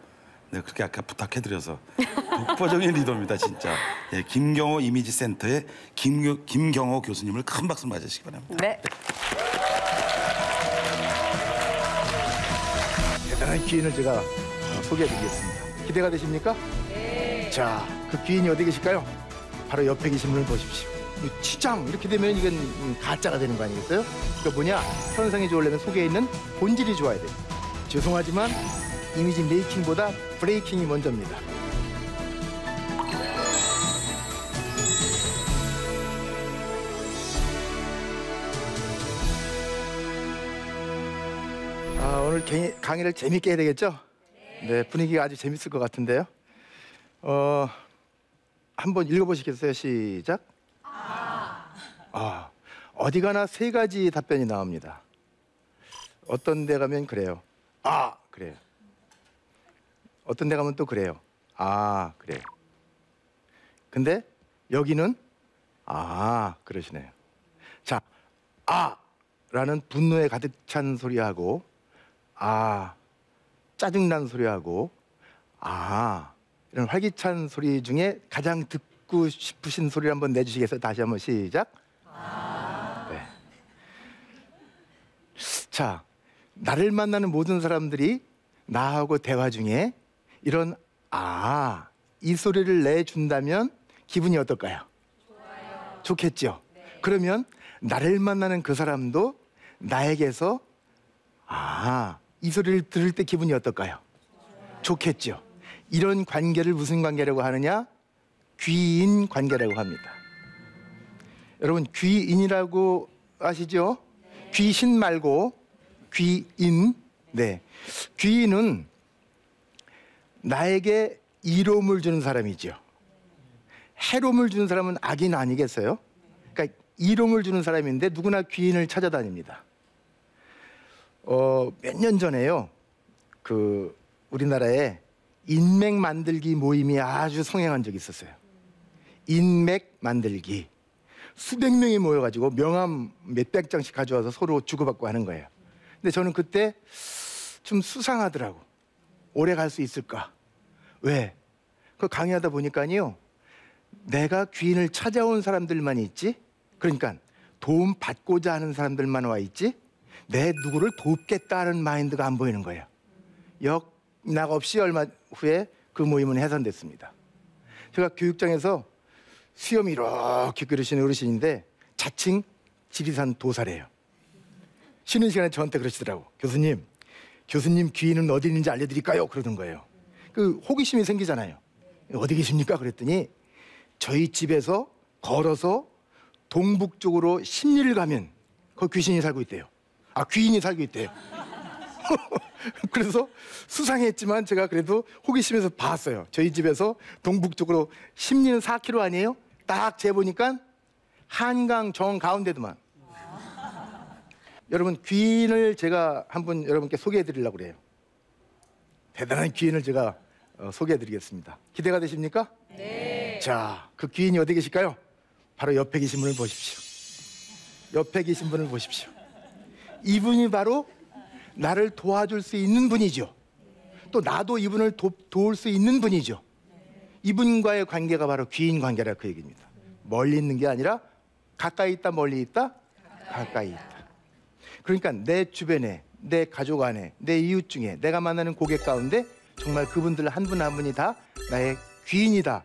네, 그렇게 아까 부탁해드려서 독보적인 리더입니다, 진짜. 예, 김경호 이미지 센터의 김경호 교수님을 큰 박수 맞으시기 바랍니다. 네. 대단한 귀인을 제가 소개해드리겠습니다. 기대가 되십니까? 네. 자, 그 귀인이 어디 계실까요? 바로 옆에 계신 분을 보십시오. 이 치장 이렇게 되면 이건 가짜가 되는 거 아니겠어요? 그러니까 뭐냐? 현상이 좋으려면 속에 있는 본질이 좋아야 돼요. 죄송하지만 이미지 메이킹보다 브레이킹이 먼저입니다. 오늘 강의를 재밌게 해야 되겠죠? 네, 분위기가 아주 재밌을 것 같은데요. 한번 읽어보시겠어요? 시작. 어디 가나 세 가지 답변이 나옵니다. 어떤 데 가면 그래요. 그래요. 어떤 데 가면 또 그래요. 그래요. 근데 여기는 그러시네요. 자, 라는 분노에 가득 찬 소리하고 짜증난 소리하고 이런 활기찬 소리 중에 가장 듣고 싶으신 소리를 한번 내주시겠어요? 다시 한번 시작. 네. 자, 나를 만나는 모든 사람들이 나하고 대화 중에 이런 이 소리를 내준다면 기분이 어떨까요? 좋아요. 좋겠죠? 네. 그러면 나를 만나는 그 사람도 나에게서 이 소리를 들을 때 기분이 어떨까요? 좋겠죠? 이런 관계를 무슨 관계라고 하느냐? 귀인 관계라고 합니다. 여러분, 귀인이라고 아시죠? 귀신 말고 귀인. 네. 귀인은 나에게 이로움을 주는 사람이죠. 해로움을 주는 사람은 악인 아니겠어요? 그러니까 이로움을 주는 사람인데 누구나 귀인을 찾아다닙니다. 몇 년 전에요. 우리나라에 인맥 만들기 모임이 아주 성행한 적이 있었어요. 인맥 만들기. 수백 명이 모여가지고 명함 몇백 장씩 가져와서 서로 주고받고 하는 거예요. 근데 저는 그때 좀 수상하더라고. 오래 갈 수 있을까? 왜? 그 강의하다 보니까요. 내가 귀인을 찾아온 사람들만 있지? 그러니까 도움 받고자 하는 사람들만 와 있지? 내 누구를 돕겠다는 마인드가 안 보이는 거예요. 역락 없이 얼마 후에 그 모임은 해산됐습니다. 제가 교육장에서 수염이 이렇게 그러시는 어르신인데 자칭 지리산 도사래요. 쉬는 시간에 저한테 그러시더라고. 교수님 귀인은 어디 있는지 알려드릴까요? 그러는 거예요. 그 호기심이 생기잖아요. 어디 계십니까? 그랬더니 저희 집에서 걸어서 동북 쪽으로 10리를 가면 거기 귀신이 살고 있대요. 귀인이 살고 있대요. 그래서 수상했지만 제가 그래도 호기심에서 봤어요. 저희 집에서 동북 쪽으로 10리는 4km 아니에요? 딱 재보니까 한강 정 가운데도만. 여러분, 귀인을 제가 한번 여러분께 소개해 드리려고 그래요. 대단한 귀인을 제가 소개해 드리겠습니다. 기대가 되십니까? 네. 자, 그 귀인이 어디 계실까요? 바로 옆에 계신 분을 보십시오. 옆에 계신 분을 보십시오. 이분이 바로 나를 도와줄 수 있는 분이죠. 또 나도 이분을 도울 수 있는 분이죠. 이분과의 관계가 바로 귀인 관계라 그 얘기입니다. 멀리 있는 게 아니라 가까이 있다 멀리 있다 가까이 있다. 그러니까 내 주변에, 내 가족 안에, 내 이웃 중에 내가 만나는 고객 가운데 정말 그분들 한 분 한 분이 다 나의 귀인이다.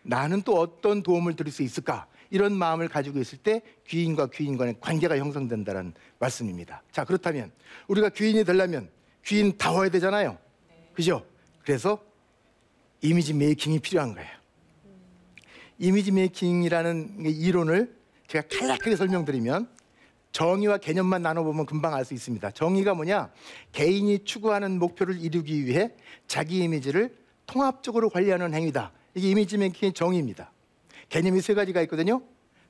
나는 또 어떤 도움을 드릴 수 있을까? 이런 마음을 가지고 있을 때 귀인과 귀인 간의 관계가 형성된다는 말씀입니다. 자, 그렇다면 우리가 귀인이 되려면 귀인다워야 되잖아요. 그죠? 그래서 이미지 메이킹이 필요한 거예요. 이미지 메이킹이라는 이론을 제가 간략하게 설명드리면 정의와 개념만 나눠보면 금방 알 수 있습니다. 정의가 뭐냐? 개인이 추구하는 목표를 이루기 위해 자기 이미지를 통합적으로 관리하는 행위다. 이게 이미지 메이킹의 정의입니다. 개념이 세 가지가 있거든요.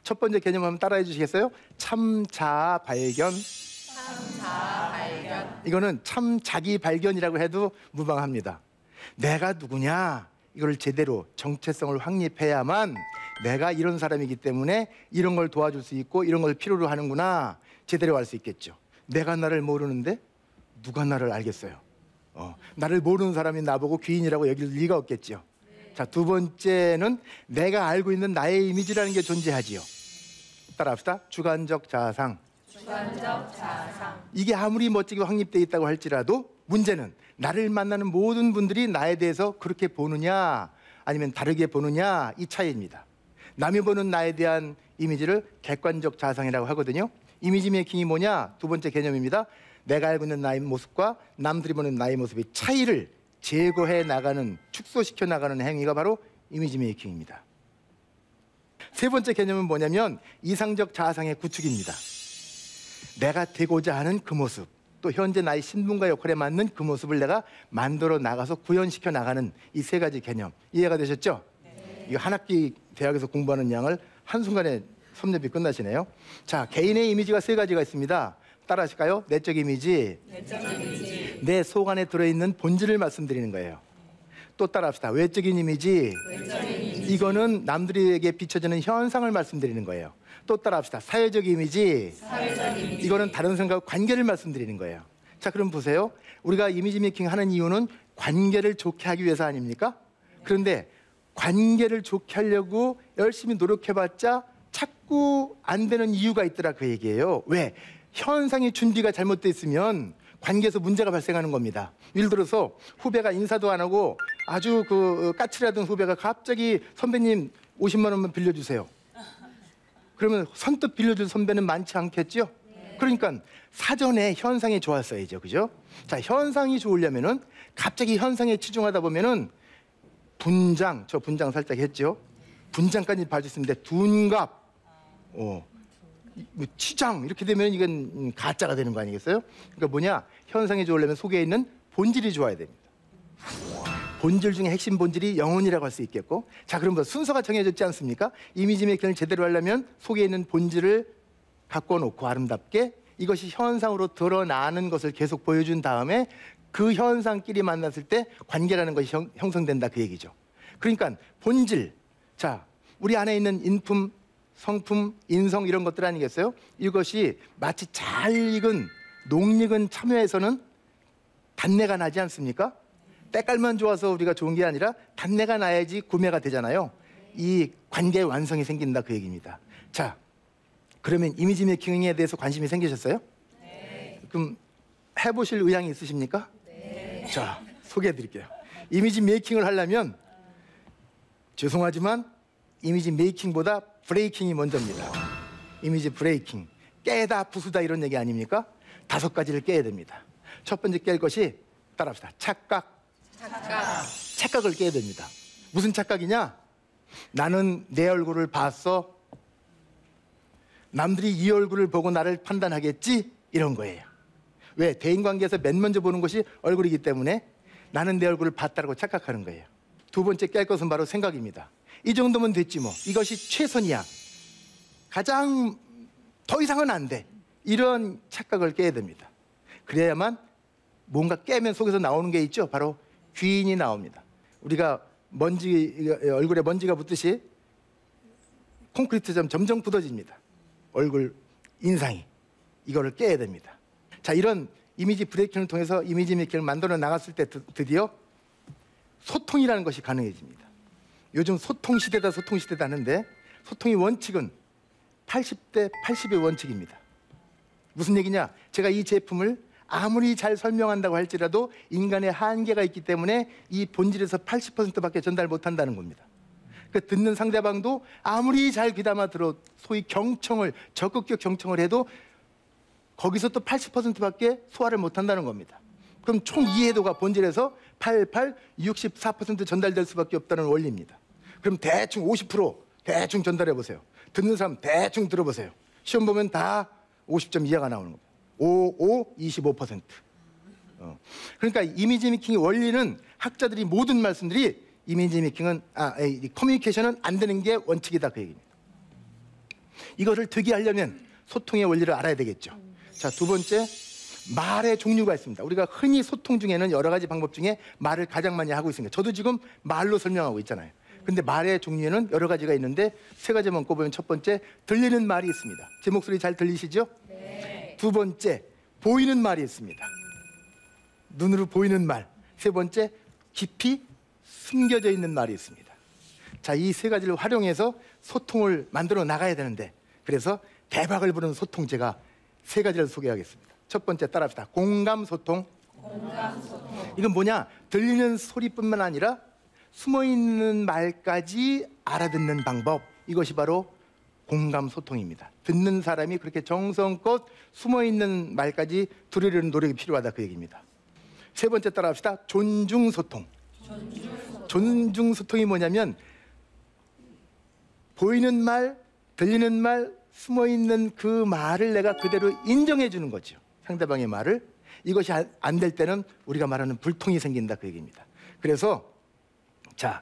첫 번째 개념 한번 따라해 주시겠어요? 참자 발견. 이거는 참 자기 발견이라고 해도 무방합니다. 내가 누구냐? 이걸 제대로 정체성을 확립해야만 내가 이런 사람이기 때문에 이런 걸 도와줄 수 있고 이런 걸 필요로 하는구나 제대로 알 수 있겠죠. 내가 나를 모르는데 누가 나를 알겠어요? 나를 모르는 사람이 나보고 귀인이라고 여길 리가 없겠죠. 자, 두 번째는 내가 알고 있는 나의 이미지라는 게 존재하지요. 따라합시다. 주관적 자아상. 이게 아무리 멋지게 확립되어 있다고 할지라도 문제는 나를 만나는 모든 분들이 나에 대해서 그렇게 보느냐 아니면 다르게 보느냐 이 차이입니다. 남이 보는 나에 대한 이미지를 객관적 자아상이라고 하거든요. 이미지 메이킹이 뭐냐? 두 번째 개념입니다. 내가 알고 있는 나의 모습과 남들이 보는 나의 모습의 차이를 제거해 나가는, 축소시켜 나가는 행위가 바로 이미지 메이킹입니다. 세 번째 개념은 뭐냐면 이상적 자아상의 구축입니다. 내가 되고자 하는 그 모습, 또 현재 나의 신분과 역할에 맞는 그 모습을 내가 만들어 나가서 구현시켜 나가는 이 세 가지 개념 이해가 되셨죠? 네. 이거 한 학기 대학에서 공부하는 양을 한순간에 섭렵이 끝나시네요. 자, 개인의 이미지가 세 가지가 있습니다. 따라 하실까요? 내적 이미지. 내 속 안에 들어있는 본질을 말씀드리는 거예요. 또 따라 합시다. 외적인 이미지. 이거는 남들에게 비춰지는 현상을 말씀드리는 거예요. 또 따라 합시다. 사회적 이미지. 이거는 다른 사람과 관계를 말씀드리는 거예요. 자, 그럼 보세요. 우리가 이미지 메이킹 하는 이유는 관계를 좋게 하기 위해서 아닙니까? 그런데 관계를 좋게 하려고 열심히 노력해봤자 자꾸 안 되는 이유가 있더라 그 얘기예요. 왜? 현상의 준비가 잘못돼 있으면 관계에서 문제가 발생하는 겁니다. 예를 들어서 후배가 인사도 안 하고 아주 까칠하던 후배가 갑자기 선배님 50만 원만 빌려주세요. 그러면 선뜻 빌려줄 선배는 많지 않겠죠? 그러니까 사전에 현상이 좋았어야죠. 그죠? 자, 현상이 좋으려면은 갑자기 현상에 치중하다 보면은 저 분장 살짝 했죠? 분장까지 봐줄 수 있는데 둔갑, 치장 이렇게 되면 이건 가짜가 되는 거 아니겠어요? 그러니까 뭐냐? 현상이 좋으려면 속에 있는 본질이 좋아야 됩니다. 본질 중에 핵심 본질이 영혼이라고 할 수 있겠고, 자, 그럼 순서가 정해졌지 않습니까? 이미지 메이킹을 제대로 하려면 속에 있는 본질을 갖고 놓고 아름답게 이것이 현상으로 드러나는 것을 계속 보여준 다음에 그 현상끼리 만났을 때 관계라는 것이 형성된다 그 얘기죠. 그러니까 본질, 자, 우리 안에 있는 인품, 성품, 인성 이런 것들 아니겠어요? 이것이 마치 잘 익은 농익은 참외에서는 단내가 나지 않습니까? 때깔만 좋아서 우리가 좋은 게 아니라 단내가 나야지 구매가 되잖아요. 이 관계의 완성이 생긴다 그 얘기입니다. 자, 그러면 이미지 메이킹에 대해서 관심이 생기셨어요? 네. 그럼 해보실 의향이 있으십니까? 네. 자, 소개해 드릴게요. 이미지 메이킹을 하려면 죄송하지만 이미지 메이킹보다 브레이킹이 먼저입니다. 이미지 브레이킹, 깨다 부수다 이런 얘기 아닙니까? 5가지를 깨야 됩니다. 첫 번째 깰 것이 따라합시다. 착각을 깨야 됩니다. 무슨 착각이냐? 나는 내 얼굴을 봤어. 남들이 이 얼굴을 보고 나를 판단하겠지? 이런 거예요. 왜? 대인관계에서 맨 먼저 보는 것이 얼굴이기 때문에 나는 내 얼굴을 봤다고 착각하는 거예요. 두 번째 깰 것은 바로 생각입니다. 이 정도면 됐지 뭐. 이것이 최선이야. 가장 더 이상은 안 돼. 이런 착각을 깨야 됩니다. 그래야만 뭔가 깨면 속에서 나오는 게 있죠. 바로 귀인이 나옵니다. 우리가 얼굴에 먼지가 붙듯이 콘크리트처럼 점점 굳어집니다. 얼굴 인상이. 이거를 깨야 됩니다. 자, 이런 이미지 브레이킹을 통해서 이미지 메이킹을 만들어 나갔을 때 드디어 소통이라는 것이 가능해집니다. 요즘 소통 시대다 하는데 소통의 원칙은 80대 80의 원칙입니다. 무슨 얘기냐? 제가 이 제품을 아무리 잘 설명한다고 할지라도 인간의 한계가 있기 때문에 이 본질에서 80%밖에 전달 못한다는 겁니다. 그 듣는 상대방도 아무리 잘 귀담아 들어 소위 경청을 적극적 경청을 해도 거기서 또 80%밖에 소화를 못한다는 겁니다. 그럼 총 이해도가 본질에서 88, 64% 전달될 수밖에 없다는 원리입니다. 그럼 대충 50% 대충 전달해 보세요. 듣는 사람 대충 들어보세요. 시험 보면 다 50점 이하가 나오는 겁니다. 5, 25%. 그러니까 이미지 메이킹의 원리는 학자들이 모든 말씀들이 이미지 메이킹은 커뮤니케이션은 안 되는 게 원칙이다 그 얘기입니다. 이것을 특이하려면 소통의 원리를 알아야 되겠죠. 자, 두 번째, 말의 종류가 있습니다. 우리가 흔히 소통 중에는 여러 가지 방법 중에 말을 가장 많이 하고 있습니다. 저도 지금 말로 설명하고 있잖아요. 근데 말의 종류에는 여러 가지가 있는데 세 가지만 꼽으면 첫 번째, 들리는 말이 있습니다. 제 목소리 잘 들리시죠? 네. 두 번째, 보이는 말이 있습니다. 눈으로 보이는 말. 세 번째, 깊이 숨겨져 있는 말이 있습니다. 자, 이 세 가지를 활용해서 소통을 만들어 나가야 되는데 그래서 대박을 부르는 소통제가 세 가지를 소개하겠습니다. 첫 번째 따라합시다. 공감 소통. 이건 뭐냐? 들리는 소리뿐만 아니라 숨어있는 말까지 알아듣는 방법. 이것이 바로 공감 소통입니다. 듣는 사람이 그렇게 정성껏 숨어있는 말까지 들으려는 노력이 필요하다 그 얘기입니다. 세 번째 따라합시다. 존중 소통. 존중 소통이 뭐냐면 보이는 말, 들리는 말, 숨어있는 그 말을 내가 그대로 인정해 주는 거죠. 상대방의 말을. 이것이 안 될 때는 우리가 말하는 불통이 생긴다 그 얘기입니다. 그래서 자,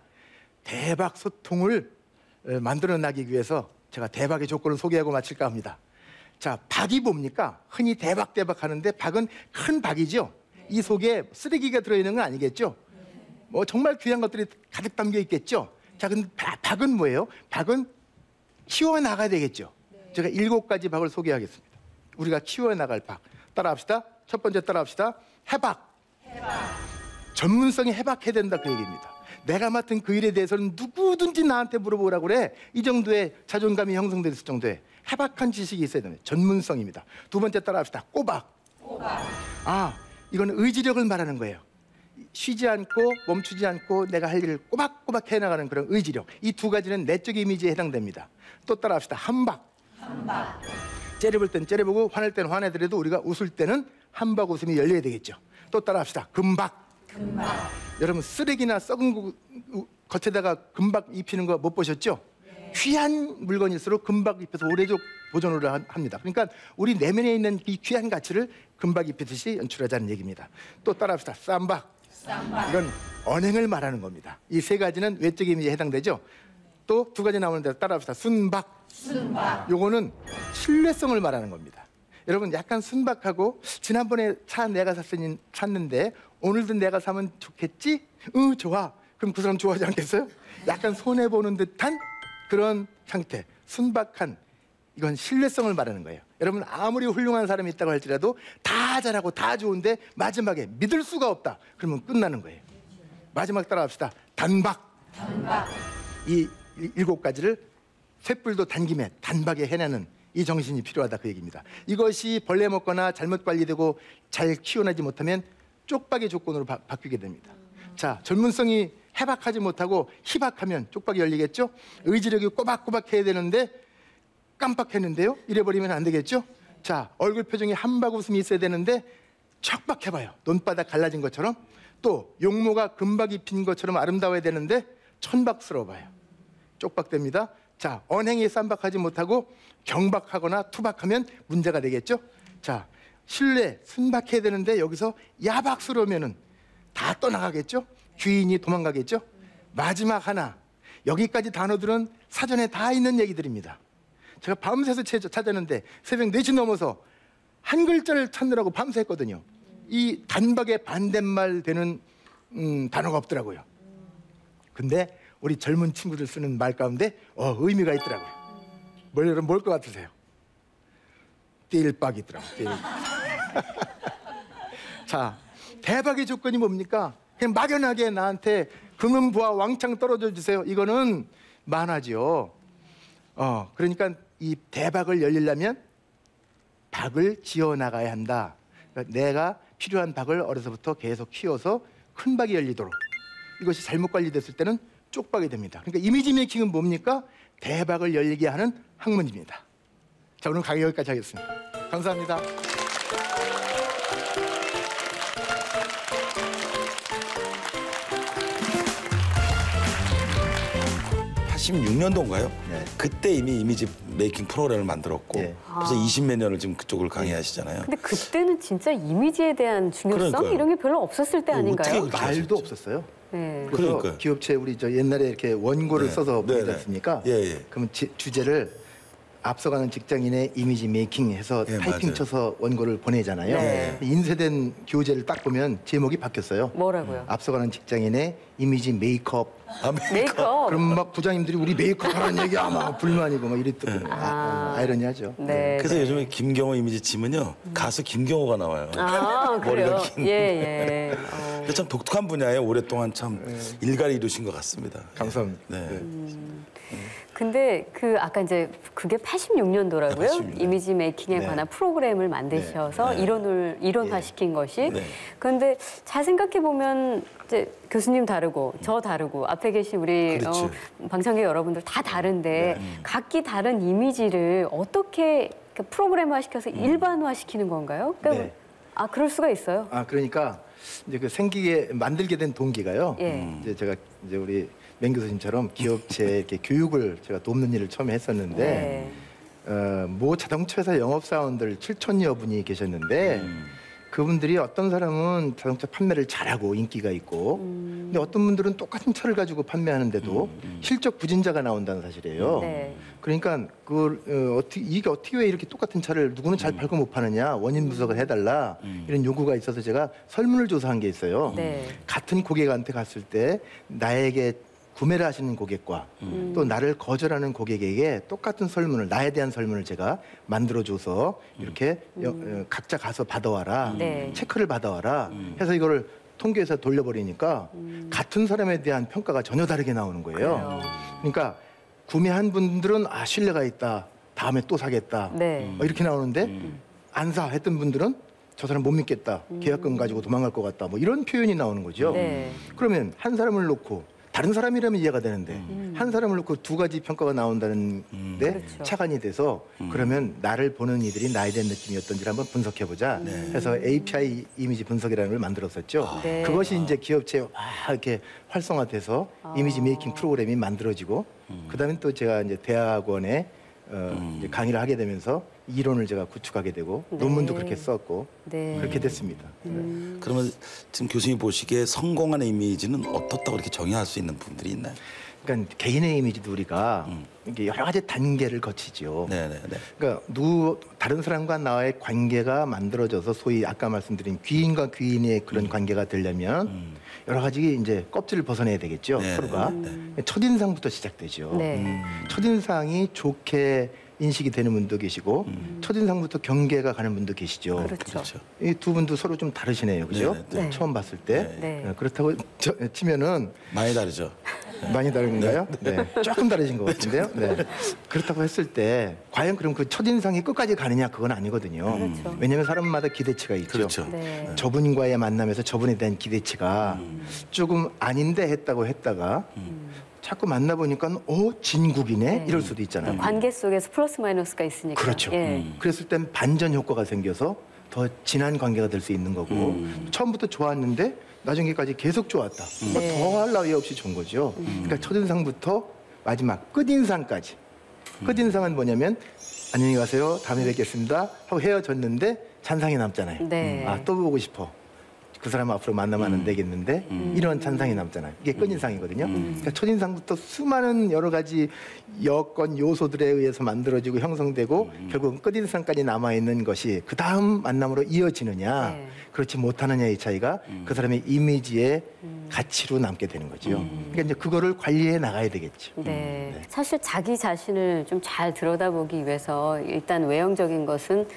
대박 소통을 만들어내기 위해서 제가 대박의 조건을 소개하고 마칠까 합니다. 자, 박이 뭡니까? 흔히 대박 하는데 박은 큰 박이죠. 이 속에 쓰레기가 들어있는 건 아니겠죠? 뭐 정말 귀한 것들이 가득 담겨 있겠죠? 자, 근데 박은 뭐예요? 박은 키워나가야 되겠죠? 제가 7가지 박을 소개하겠습니다. 우리가 키워나갈 박. 따라합시다. 첫 번째 따라합시다. 해박. 전문성이 해박해야 된다 그 얘기입니다. 내가 맡은 그 일에 대해서는 누구든지 나한테 물어보라고 그래. 이 정도의 자존감이 형성될 정도의 해박한 지식이 있어야 됩니다. 전문성입니다. 두 번째 따라합시다. 꼬박. 아, 이거는 의지력을 말하는 거예요. 쉬지 않고 멈추지 않고 내가 할 일을 꼬박꼬박 해나가는 그런 의지력. 이 두 가지는 내적 이미지에 해당됩니다. 또 따라합시다. 한박. 째려볼 땐 째려보고 화낼 땐 화내더라도 우리가 웃을 때는 한박 웃음이 열려야 되겠죠. 또 따라합시다. 금박. 여러분 쓰레기나 썩은 겉에다가 금박 입히는 거 못 보셨죠? 네. 귀한 물건일수록 금박 입혀서 오래도록 보존을 합니다. 그러니까 우리 내면에 있는 이 귀한 가치를 금박 입히듯이 연출하자는 얘기입니다. 또 따라합시다. 쌈박. 이건 언행을 말하는 겁니다. 이 세 가지는 외적 이미지에 해당되죠. 또 두 가지 나오는데 따라합시다. 순박. 요거는 신뢰성을 말하는 겁니다. 여러분 약간 순박하고 지난번에 차 내가 샀는데 오늘도 내가 사면 좋겠지? 좋아. 그럼 그 사람 좋아하지 않겠어요? 약간 손해보는 듯한 그런 상태. 순박한, 이건 신뢰성을 말하는 거예요. 여러분 아무리 훌륭한 사람이 있다고 할지라도 다 잘하고 다 좋은데 마지막에 믿을 수가 없다. 그러면 끝나는 거예요. 마지막 따라합시다. 단박. 이 7가지를 쇳불도 단김에 단박에 해내는 이 정신이 필요하다 그 얘기입니다. 이것이 벌레 먹거나 잘못 관리되고 잘 키워내지 못하면 쪽박의 조건으로 바뀌게 됩니다. 자, 전문성이 해박하지 못하고 희박하면 쪽박이 열리겠죠? 의지력이 꼬박꼬박 해야 되는데 깜빡했는데요? 이래버리면 안 되겠죠? 자, 얼굴 표정에 한박 웃음이 있어야 되는데 척박해봐요. 논바닥 갈라진 것처럼. 또 용모가 금박 입힌 것처럼 아름다워야 되는데 천박스러워봐요. 쪽박됩니다. 자, 언행이 쌈박하지 못하고 경박하거나 투박하면 문제가 되겠죠? 자, 신뢰, 순박해야 되는데 여기서 야박스러우면은 다 떠나가겠죠? 귀인이 도망가겠죠? 마지막 하나, 여기까지 단어들은 사전에 다 있는 얘기들입니다. 제가 밤새서 찾았는데 새벽 4시 넘어서 한 글자를 찾느라고 밤새했거든요. 이 단박에 반대말 되는 단어가 없더라고요. 근데 우리 젊은 친구들 쓰는 말 가운데 의미가 있더라고요. 뭘 것 같으세요? 띨박이더라고요. 자, 대박의 조건이 뭡니까? 그냥 막연하게 나한테 금은 부와 왕창 떨어져 주세요. 이거는 만화죠. 그러니까 이 대박을 열리려면 박을 지어 나가야 한다. 그러니까 내가 필요한 박을 어려서부터 계속 키워서 큰 박이 열리도록. 이것이 잘못 관리됐을 때는 쪽박이 됩니다. 그러니까 이미지 메이킹은 뭡니까? 대박을 열리게 하는 학문입니다. 자, 오늘 강의 여기까지 하겠습니다. 감사합니다. 86년도인가요? 네. 그때 이미 이미지 메이킹 프로그램을 만들었고 네. 그래서 20몇 년을 지금 그쪽을 강의하시잖아요. 근데 그때는 진짜 이미지에 대한 중요성 그러니까요. 이런 게 별로 없었을 때 아닌가요? 어떻게 그렇게 말도 하셨죠? 없었어요. 네. 그래서 그러니까요. 기업체 우리 저 옛날에 이렇게 원고를 네. 써서 네, 보내지 네. 않습니까? 예, 예. 그러면 주제를 앞서가는 직장인의 이미지 메이킹 해서 예, 타이핑 맞아요. 쳐서 원고를 보내잖아요. 네. 인쇄된 교재를 딱 보면 제목이 바뀌었어요. 뭐라고요? 앞서가는 직장인의 이미지 메이크업. 메이크업. 그럼 막 부장님들이 우리 메이크업 하라는 얘기야 막 불만이고 막 이랬더니 아이러니하죠. 네. 그래서 네. 요즘에 김경호 이미지 치면요 가수 김경호가 나와요. 아, 그래요? 머리가 긴. 예, 예. 근데 참 독특한 분야에 오랫동안 참 일가를 이루신 것 같습니다. 감사합니다. 네. 근데 그 아까 이제 그게 86년도라고요? 86 년. 이미지 메이킹에 네. 관한 프로그램을 만드셔서 이론화시킨 것이. 네. 그런데 잘 생각해 보면 이제 교수님 다르고 저 다르고 앞에 계신 우리 그렇죠. 방청객 여러분들 다 다른데 각기 다른 이미지를 어떻게 프로그램화시켜서 일반화시키는 건가요? 그러니까 네. 아 그럴 수가 있어요. 그러니까 이제 그 생기게 만들게 된 동기가요. 예. 이제 제가 이제 우리 맹 교수님처럼 기업체 이렇게 교육을 제가 돕는 일을 처음에 했었는데 네. 모 자동차 회사 영업사원들 7천여 분이 계셨는데 그분들이 어떤 사람은 자동차 판매를 잘하고 인기가 있고 근데 어떤 분들은 똑같은 차를 가지고 판매하는데도 실적 부진자가 나온다는 사실이에요. 네. 그러니까 이게 어떻게 왜 이렇게 똑같은 차를 누구는 잘 팔고 못 파느냐 원인 분석을 해달라 이런 요구가 있어서 제가 설문을 조사한 게 있어요. 네. 같은 고객한테 갔을 때 나에게 구매를 하시는 고객과 또 나를 거절하는 고객에게 똑같은 설문을 나에 대한 설문을 제가 만들어줘서 이렇게 각자 가서 받아와라 네. 체크를 받아와라 해서 이거를 통계에서 돌려버리니까 같은 사람에 대한 평가가 전혀 다르게 나오는 거예요. 그래요. 그러니까 구매한 분들은 신뢰가 있다 다음에 또 사겠다 네. 이렇게 나오는데 안 사 했던 분들은 저 사람 못 믿겠다 계약금 가지고 도망갈 것 같다 뭐 이런 표현이 나오는 거죠. 네. 그러면 한 사람을 놓고 다른 사람이라면 이해가 되는데 한 사람을 놓고 두 가지 평가가 나온다는데 그렇죠. 차관이 돼서 그러면 나를 보는 이들이 나에 대한 느낌이 어떤지를 한번 분석해보자 해서 API 이미지 분석이라는 걸 만들었었죠. 네. 그것이 이제 기업체에 이렇게 활성화돼서 이미지 메이킹 프로그램이 만들어지고 그다음에 또 제가 이제 대학원에 이제 강의를 하게 되면서 이론을 제가 구축하게 되고 논문도 그렇게 썼고 네. 그렇게 됐습니다. 그러면 지금 교수님 보시기에 성공한 이미지는 어떻다고 이렇게 정의할 수 있는 부분들이 있나요? 그러니까 개인의 이미지도 우리가 이게 여러 가지 단계를 거치죠. 네네네. 그러니까 다른 사람과 나의 관계가 만들어져서 소위 아까 말씀드린 귀인과 귀인의 그런 관계가 되려면 여러 가지 이제 껍질을 벗어내야 되겠죠. 네, 서로가 첫인상부터 시작되죠. 네. 첫인상이 좋게 인식이 되는 분도 계시고 첫인상부터 경계가 가는 분도 계시죠. 그렇죠. 이 두 분도 서로 좀 다르시네요, 그죠? 네, 네, 네. 처음 봤을 때 네. 그렇다고 치면은 많이 다르죠. 많이 다른 건가요? 네. 조금 다르신 것 같은데요. 네. 그렇다고 했을 때 과연 그럼 그 첫인상이 끝까지 가느냐 그건 아니거든요. 그렇죠. 왜냐하면 사람마다 기대치가 있죠. 그렇죠. 네. 저분과의 만남에서 저분에 대한 기대치가 조금 아닌데 했다가 자꾸 만나보니까 진국이네 네. 이럴 수도 있잖아요. 관계 속에서 플러스 마이너스가 있으니까. 그렇죠. 예. 그랬을 땐 반전 효과가 생겨서 더 진한 관계가 될 수 있는 거고 처음부터 좋았는데 나중에까지 계속 좋았다. 네. 더 할 나위 없이 좋은 거죠. 그러니까 첫인상부터 마지막 끝인상까지. 끝인상은 뭐냐면 안녕히 가세요. 다음에 뵙겠습니다. 하고 헤어졌는데 잔상이 남잖아요. 네. 또 보고 싶어. 그 사람 앞으로 만나면 안 되겠는데 이런 잔상이 남잖아요. 이게 끝인상이거든요. 그러니까 첫인상부터 수많은 여러 가지 여건 요소들에 의해서 만들어지고 형성되고 결국은 끝인상까지 남아있는 것이 그 다음 만남으로 이어지느냐 네. 그렇지 못하느냐의 차이가 그 사람의 이미지의 가치로 남게 되는 거죠. 그러니까 이제 그거를 관리해 나가야 되겠죠. 네. 사실 자기 자신을 좀 잘 들여다보기 위해서 일단 외형적인 것은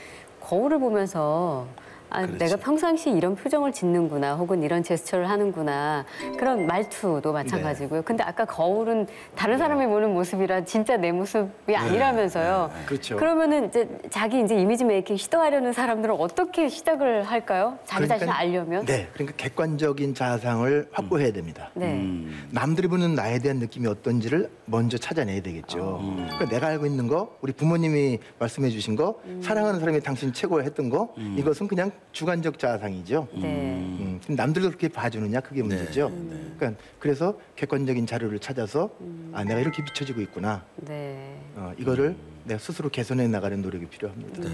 거울을 보면서 아, 그렇지. 내가 평상시 이런 표정을 짓는구나, 혹은 이런 제스처를 하는구나, 그런 말투도 마찬가지고요. 근데 아까 거울은 다른 사람이 보는 모습이라 진짜 내 모습이 아니라면서요. 그렇죠. 그러면은 이제 자기 이제 이미지 메이킹 시도하려는 사람들은 어떻게 시작을 할까요? 자기 자신을 알려면? 네, 그러니까 객관적인 자상을 확보해야 됩니다. 네. 남들이 보는 나에 대한 느낌이 어떤지를 먼저 찾아내야 되겠죠. 그러니까 내가 알고 있는 거, 우리 부모님이 말씀해 주신 거, 사랑하는 사람이 당신 최고야 했던 거, 이것은 그냥 주관적 자상이죠. 네. 근데 남들도 그렇게 봐주느냐, 그게 문제죠. 그러니까 그래서 객관적인 자료를 찾아서 아, 내가 이렇게 비춰지고 있구나. 네. 이거를 내가 스스로 개선해 나가는 노력이 필요합니다.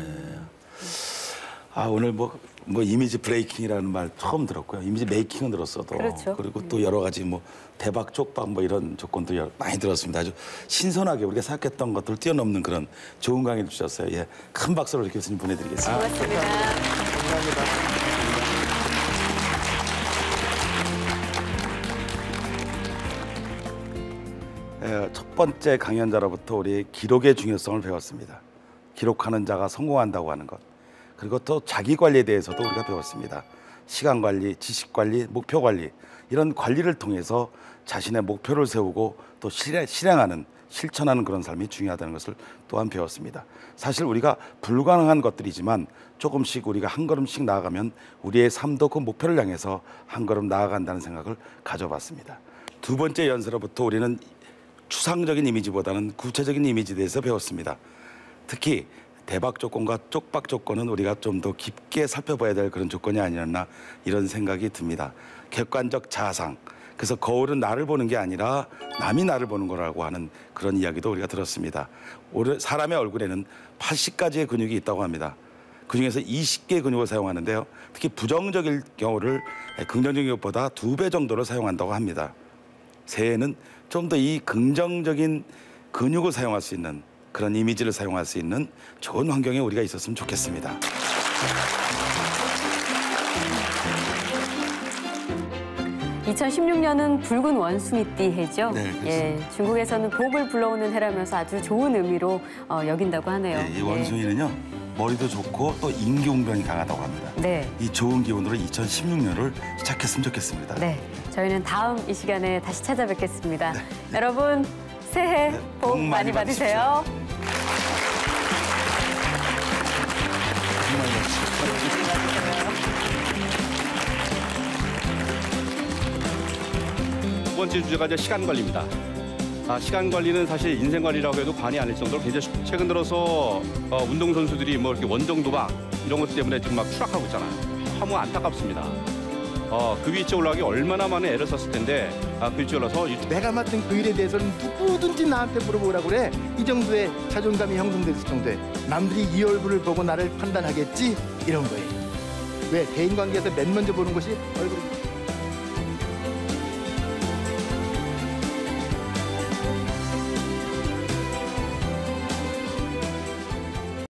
아, 오늘 뭐 이미지 브레이킹이라는 말 처음 들었고요. 이미지 메이킹은 들었어도. 그렇죠. 그리고 또 여러 가지 뭐 대박, 쪽박 뭐 이런 조건도 많이 들었습니다. 아주 신선하게 우리가 생각했던 것들을 뛰어넘는 그런 좋은 강의를 주셨어요. 예, 큰 박수로 이렇게 교수님 보내드리겠습니다. 고맙습니다. 첫 번째 강연자로부터 우리 기록의 중요성을 배웠습니다. 기록하는 자가 성공한다고 하는 것. 그리고 또 자기 관리에 대해서도 우리가 배웠습니다. 시간 관리, 지식 관리, 목표 관리 이런 관리를 통해서 자신의 목표를 세우고 또 실행하는 실천하는 그런 삶이 중요하다는 것을 또한 배웠습니다. 사실 우리가 불가능한 것들이지만 조금씩 우리가 한 걸음씩 나아가면 우리의 삶도 그 목표를 향해서 한 걸음 나아간다는 생각을 가져봤습니다. 두 번째 연세로부터 우리는 추상적인 이미지보다는 구체적인 이미지에 대해서 배웠습니다. 특히 대박 조건과 쪽박 조건은 우리가 좀 더 깊게 살펴봐야 될 그런 조건이 아니었나 이런 생각이 듭니다. 객관적 자상. 그래서 거울은 나를 보는 게 아니라 남이 나를 보는 거라고 하는 그런 이야기도 우리가 들었습니다. 사람의 얼굴에는 80가지의 근육이 있다고 합니다. 그중에서 20개의 근육을 사용하는데요. 특히 부정적일 경우를 긍정적인 것보다 2배 정도를 사용한다고 합니다. 새해에는 좀 더 이 긍정적인 근육을 사용할 수 있는 그런 이미지를 사용할 수 있는 좋은 환경에 우리가 있었으면 좋겠습니다. 2016년은 붉은 원숭이띠 해죠. 네, 그렇습니다. 예, 중국에서는 복을 불러오는 해라면서 아주 좋은 의미로 여긴다고 하네요. 네, 이 원숭이는요 머리도 좋고 또 임기응변이 강하다고 합니다. 네. 이 좋은 기운으로 2016년을 시작했으면 좋겠습니다. 네, 저희는 다음 이 시간에 다시 찾아뵙겠습니다. 여러분 새해 복 많이 받으세요. 두 번째 주제가 이제 시간 관리입니다. 시간 관리는 사실 인생 관리라고 해도 과언이 아닐 정도로 굉장히 최근 들어서 운동 선수들이 뭐 이렇게 원정 도박 이런 것 때문에 지금 막 추락하고 있잖아요. 너무 안타깝습니다. 그 위치에 올라가기 얼마나 많은 애를 썼을 텐데 그 위치에 올라서 내가 맡은 그 일에 대해서는 누구든지 나한테 물어보라고 그래. 이 정도의 자존감이 형성됐을 정도에 남들이 이 얼굴을 보고 나를 판단하겠지 이런 거예요. 왜? 대인관계에서 맨 먼저 보는 것이 얼굴입니다.